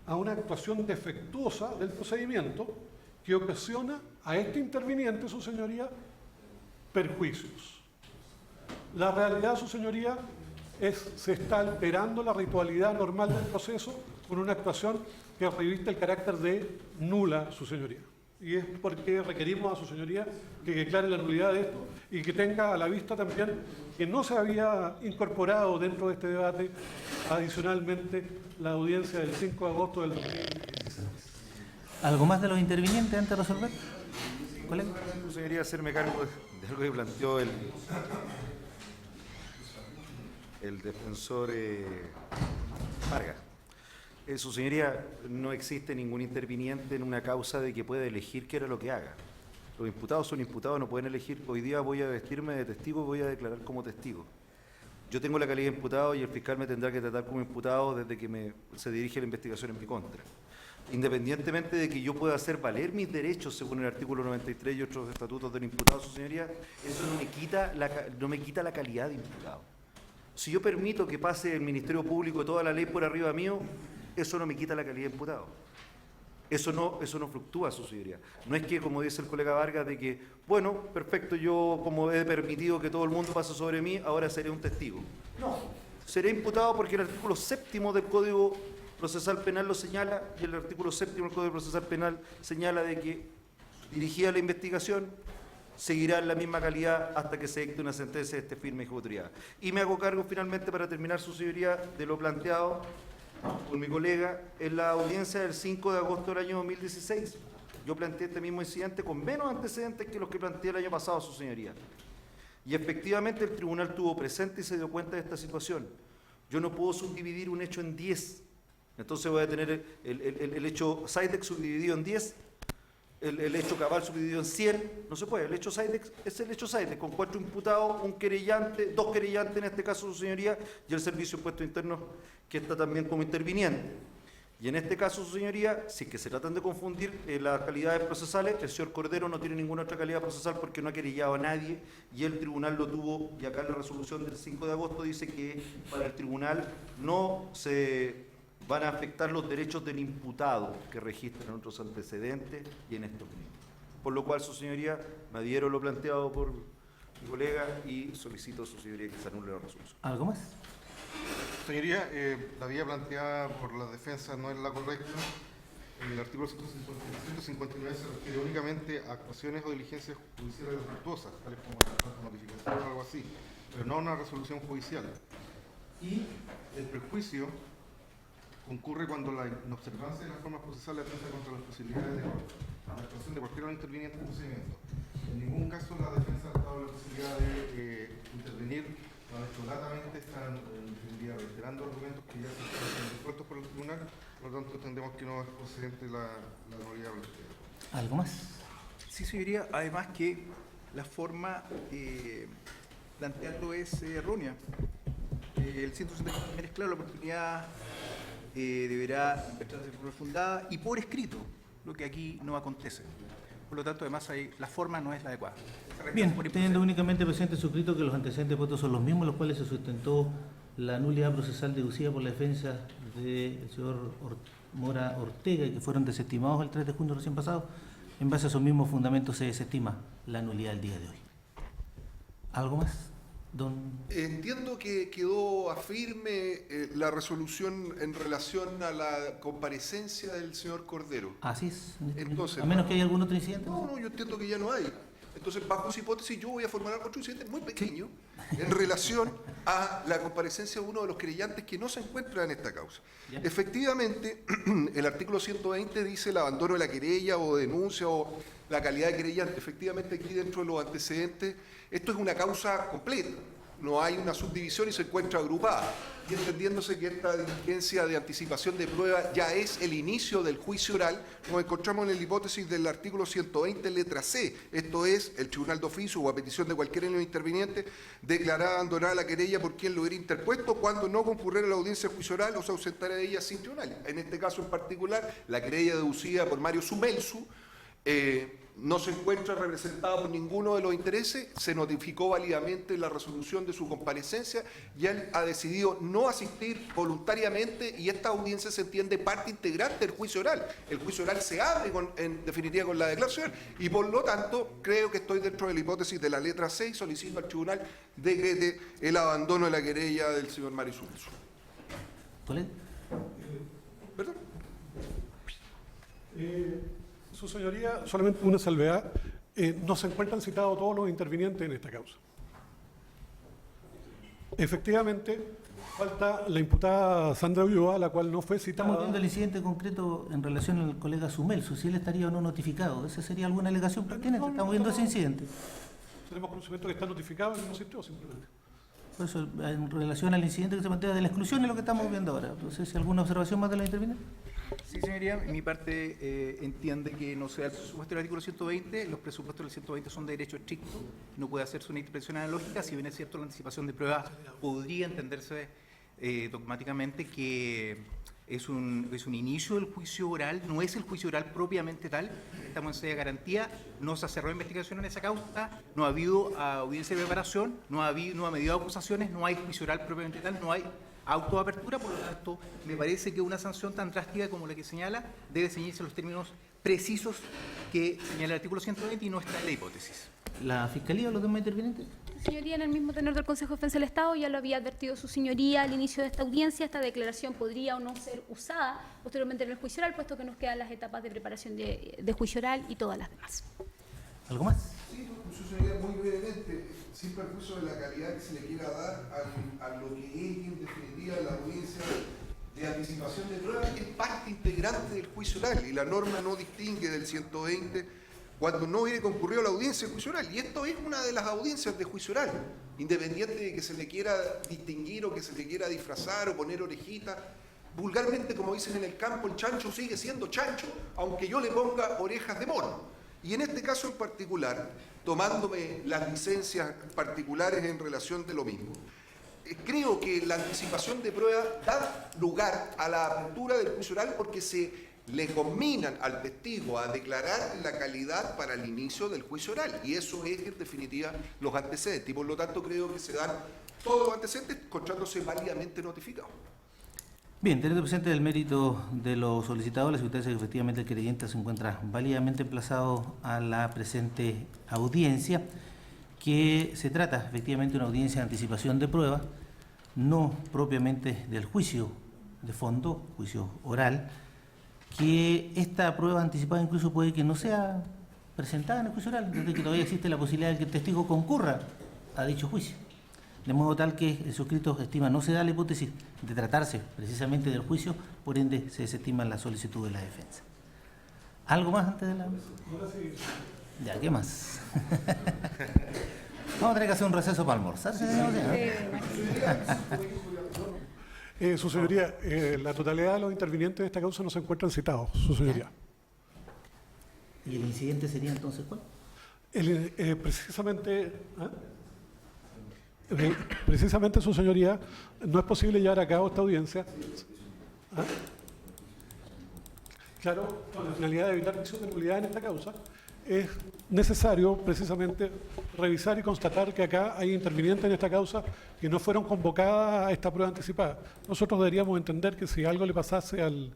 A una actuación defectuosa del procedimiento que ocasiona a este interviniente, su señoría, perjuicios. La realidad, su señoría, se está alterando la ritualidad normal del proceso con una actuación que reviste el carácter de nula, su señoría. Y es porque requerimos a su señoría que declare la nulidad de esto y que tenga a la vista también que no se había incorporado dentro de este debate adicionalmente la audiencia del 5 de agosto del 2016. ¿Algo más de los intervinientes antes de resolver? ¿Colega? Su señoría, hacerme cargo de algo que planteó el defensor Vargas. Su señoría, no existe ningún interviniente en una causa de que pueda elegir qué era lo que haga. Los imputados son imputados, no pueden elegir, hoy día voy a vestirme de testigo y voy a declarar como testigo. Yo tengo la calidad de imputado y el fiscal me tendrá que tratar como imputado desde que se dirige la investigación en mi contra. Independientemente de que yo pueda hacer valer mis derechos según el artículo 93 y otros estatutos del imputado, su señoría, eso no me quita la calidad de imputado. Si yo permito que pase el Ministerio Público toda la ley por arriba mío, eso no me quita la calidad de imputado. Eso no fluctúa, su señoría. No es que, como dice el colega Vargas, de que, bueno, perfecto, yo como he permitido que todo el mundo pase sobre mí, ahora seré un testigo. No, seré imputado porque el artículo 7º del Código Procesal Penal lo señala, y el artículo 7º del Código Procesal Penal señala de que, dirigida la investigación, seguirá en la misma calidad hasta que se dicte una sentencia de este firme ejecutoriedad. Y me hago cargo finalmente, para terminar, su señoría, de lo planteado por mi colega en la audiencia del 5 de agosto del año 2016. Yo planteé este mismo incidente con menos antecedentes que los que planteé el año pasado, su señoría. Y efectivamente el tribunal tuvo presente y se dio cuenta de esta situación. Yo no puedo subdividir un hecho en 10. Entonces voy a tener el hecho Sidex subdividido en 10, el hecho Cabal subdividido en 100. No se puede. El hecho Sidex es el hecho Sidex, con 4 imputados, un querellante, 2 querellantes en este caso, su señoría, y el Servicio de Impuestos Internos, que está también como interviniente. Y en este caso, su señoría, si es que se tratan de confundir las calidades procesales, el señor Cordero no tiene ninguna otra calidad procesal porque no ha querellado a nadie, y el tribunal lo tuvo, y acá en la resolución del 5 de agosto dice que para el tribunal no se van a afectar los derechos del imputado que registran otros antecedentes y en estos mismos. Por lo cual, su señoría, me adhiero a lo planteado por mi colega y solicito a su señoría que se anule la resolución. ¿Algo más? Señoría, la vía planteada por la defensa no es la correcta. El artículo 159 se refiere únicamente a actuaciones o diligencias judiciales defectuosas, tales como la notificación o algo así, pero no una resolución judicial. Y el prejuicio concurre cuando la inobservancia de las formas procesales atenta contra las posibilidades de la actuación de cualquier interviniente en el procedimiento. En ningún caso la defensa ha dado la posibilidad de intervenir exolatamente, están reiterando argumentos que ya se están dispuestos por el tribunal, por lo tanto entendemos que no es procedente la nulidad planteada. ¿Algo más? Sí, señoría, además que la forma plantearlo es errónea. El 169 es claro, la oportunidad deberá ser profundada y por escrito, lo que aquí no acontece. Por lo tanto, además, la forma no es la adecuada. Bien, teniendo únicamente presente suscrito que los antecedentes puestos son los mismos, los cuales se sustentó la nulidad procesal deducida por la defensa del señor Mora Ortega, y que fueron desestimados el 3 de junio recién pasado, en base a esos mismos fundamentos se desestima la nulidad del día de hoy. ¿Algo más? Entiendo que quedó afirme la resolución en relación a la comparecencia del señor Cordero. Así es. Entonces, a menos que haya algún otro incidente. No, yo entiendo que ya no hay. Entonces, bajo esa hipótesis, yo voy a formular otro incidente muy pequeño en relación a la comparecencia de uno de los querellantes que no se encuentra en esta causa. ¿Ya? Efectivamente, el artículo 120 dice el abandono de la querella o denuncia o la calidad de querellante. Efectivamente, aquí dentro de los antecedentes, esto es una causa completa. No hay una subdivisión y se encuentra agrupada. Y entendiéndose que esta diligencia de anticipación de prueba ya es el inicio del juicio oral, nos encontramos en la hipótesis del artículo 120, letra C. Esto es, el tribunal de oficio o a petición de cualquier interviniente declarará abandonada la querella por quien lo hubiera interpuesto cuando no concurriera a la audiencia de juicio oral o se ausentara de ella sin tribunal. En este caso en particular, la querella deducida por Mario Sumelsu no se encuentra representada por ninguno de los intereses, se notificó válidamente la resolución de su comparecencia y él ha decidido no asistir voluntariamente y esta audiencia se entiende parte integrante del juicio oral. El juicio oral se abre en definitiva con la declaración y por lo tanto creo que estoy dentro de la hipótesis de la letra 6, solicito al tribunal decrete el abandono de la querella del señor Mario Sumelsu. ¿Perdón? Su señoría, solamente una salvedad, no se encuentran citados todos los intervinientes en esta causa. Efectivamente, falta la imputada Sandra Ulloa, la cual no fue citada. Estamos viendo el incidente concreto en relación al colega Sumelsu, si él estaría o no notificado. ¿Esa sería alguna alegación pertinente? Estamos viendo ese incidente. Tenemos conocimiento que está notificado y no asistió simplemente. Por eso, en relación al incidente que se plantea de la exclusión es lo que estamos viendo ahora. No sé si alguna observación más de los intervinientes. Sí, señoría, mi parte entiende que no sea el presupuesto del artículo 120, los presupuestos del 120 son de derecho estricto, no puede hacerse una interpretación analógica, si bien es cierto la anticipación de pruebas podría entenderse dogmáticamente que es un inicio del juicio oral, no es el juicio oral propiamente tal, estamos en sede de garantía, no se ha cerrado investigación en esa causa, no ha habido audiencia de preparación, no ha medido acusaciones, no hay juicio oral propiamente tal, no hay autoapertura, por lo tanto, me parece que una sanción tan drástica como la que señala debe ceñirse a los términos precisos que señala el artículo 120 y no está en la hipótesis. ¿La Fiscalía o los demás intervinientes? Señoría, en el mismo tenor del Consejo de Defensa del Estado, ya lo había advertido su señoría al inicio de esta audiencia, esta declaración podría o no ser usada posteriormente en el juicio oral, puesto que nos quedan las etapas de preparación de juicio oral y todas las demás. ¿Algo más? Sí, su señoría, muy brevemente, sin perjuicio de la calidad que se le quiera dar a lo que es en definitiva la audiencia de anticipación de pruebas, es parte integrante del juicio oral y la norma no distingue del 120 cuando no hubiera concurrido a la audiencia de juicio oral. Y esto es una de las audiencias de juicio oral, independiente de que se le quiera distinguir o que se le quiera disfrazar o poner orejita. Vulgarmente, como dicen en el campo, el chancho sigue siendo chancho, aunque yo le ponga orejas de mono. Y en este caso en particular, tomándome las licencias particulares en relación de lo mismo, creo que la anticipación de prueba da lugar a la apertura del juicio oral porque se le combinan al testigo a declarar la calidad para el inicio del juicio oral. Y eso es, en definitiva, los antecedentes. Y por lo tanto, creo que se dan todos los antecedentes encontrándose válidamente notificados. Bien, teniendo presente el mérito de los solicitados, la Secretaría que efectivamente el creyente se encuentra válidamente emplazado a la presente audiencia, que se trata efectivamente de una audiencia de anticipación de prueba, no propiamente del juicio de fondo, juicio oral, que esta prueba anticipada incluso puede que no sea presentada en el juicio oral, desde que todavía existe la posibilidad de que el testigo concurra a dicho juicio. De modo tal que el suscrito estima no se da la hipótesis de tratarse precisamente del juicio, por ende se desestima la solicitud de la defensa. ¿Algo más antes de la...? Ya, ¿qué más? Vamos a tener que hacer un receso para almorzar. Su señoría, la totalidad de los intervinientes de esta causa no se encuentran citados, su señoría. ¿Y el incidente sería entonces cuál? Precisamente, su señoría, no es posible llevar a cabo esta audiencia. Claro, con la finalidad de evitar acción de nulidad en esta causa, es necesario precisamente revisar y constatar que acá hay intervinientes en esta causa que no fueron convocadas a esta prueba anticipada. Nosotros deberíamos entender que si algo le pasase al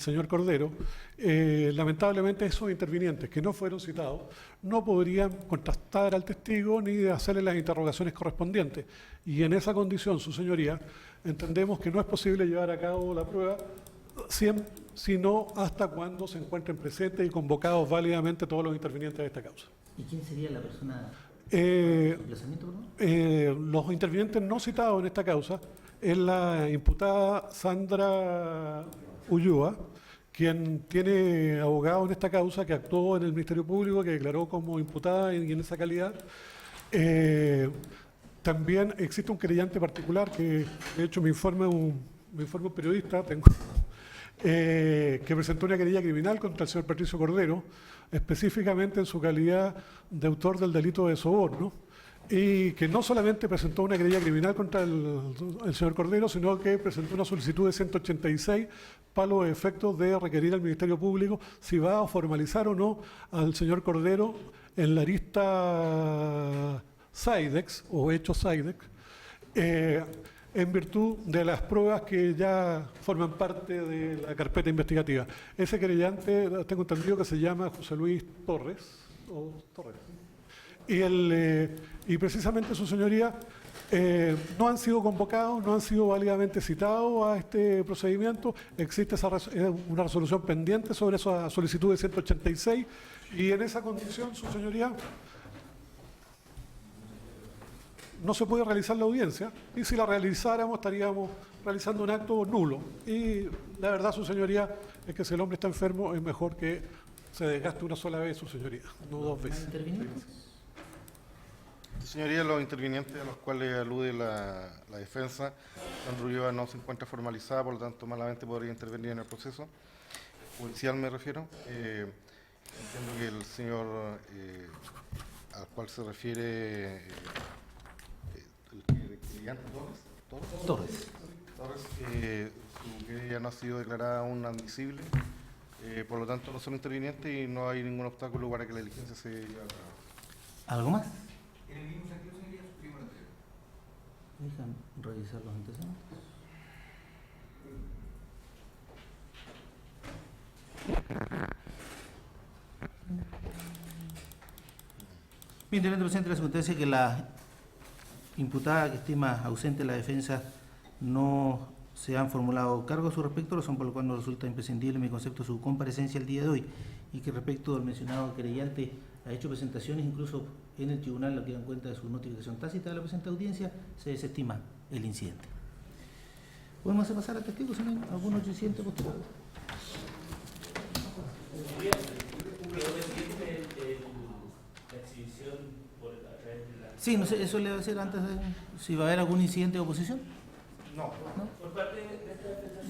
señor Cordero, lamentablemente esos intervinientes que no fueron citados no podrían contrastar al testigo ni hacerle las interrogaciones correspondientes. Y en esa condición, su señoría, entendemos que no es posible llevar a cabo la prueba sino hasta cuando se encuentren presentes y convocados válidamente todos los intervinientes de esta causa. ¿Y quién sería la persona de emplazamiento, perdón? Los intervinientes no citados en esta causa es la imputada Sandra Ulloa, quien tiene abogado en esta causa, que actuó en el Ministerio Público, que declaró como imputada y en esa calidad. También existe un querellante particular, que de hecho me informa un periodista, que presentó una querella criminal contra el señor Patricio Cordero, específicamente en su calidad de autor del delito de soborno, y que no solamente presentó una querella criminal contra el señor Cordero, sino que presentó una solicitud de 186 para los efectos de requerir al Ministerio Público si va a formalizar o no al señor Cordero en la lista Sidex o hechos Sidex, en virtud de las pruebas que ya forman parte de la carpeta investigativa. Ese querellante, tengo entendido que se llama José Luis Torres. Y precisamente, su señoría, no han sido convocados, no han sido válidamente citados a este procedimiento. Existe una resolución pendiente sobre esa solicitud de 186 y en esa condición, su señoría, no se puede realizar la audiencia, y si la realizáramos estaríamos realizando un acto nulo. Y la verdad, su señoría, es que si el hombre está enfermo es mejor que se desgaste una sola vez, su señoría, no dos veces. Señoría, los intervinientes a los cuales alude la defensa, Sandra Ulloa no se encuentra formalizada, por lo tanto malamente podría intervenir en el proceso judicial, me refiero. Entiendo que el señor al cual se refiere el querellante Torres, su querella no ha sido declarada aún admisible, por lo tanto no son intervinientes y no hay ningún obstáculo para que la diligencia se lleve a cabo. ¿Algo más? En el mismo sentido, señoría, suscribimos la anterior. Dejan revisar los antecedentes. Bien, teniendo presente la circunstancia que la imputada que estima ausente la defensa no se han formulado cargos a su respecto, razón por la cual no resulta imprescindible en mi concepto su comparecencia el día de hoy, y que respecto al mencionado querellante ha hecho presentaciones incluso en el tribunal, lo que dan cuenta de su notificación tácita de la presente audiencia, se desestima el incidente. ¿Podemos hacer pasar al testigo, señor? ¿Algún otro incidente posterior? La exhibición por a través de la... Sí, no sé, eso le va a decir antes de si va a haber algún incidente de oposición. No. Por parte de esta defensa,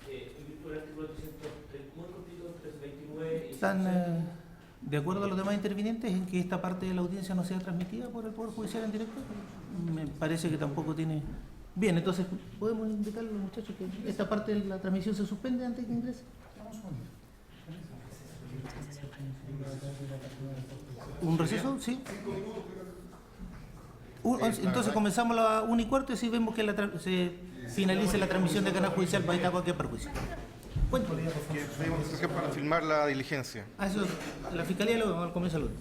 en virtud del artículo 300, muy cortito, 329... y ¿Están de acuerdo a los demás intervinientes en que esta parte de la audiencia no sea transmitida por el Poder Judicial en directo? Me parece que tampoco tiene... Bien, entonces, ¿podemos indicarle a los muchachos que esta parte de la transmisión se suspende antes que ingrese? ¿Un receso? Sí. Entonces comenzamos a las 1:15 y si vemos que se finalice la transmisión de canal judicial para evitar cualquier perjuicio. Bueno, Pedimos autorización para filmar la diligencia. eso, la Fiscalía lo comienza luego.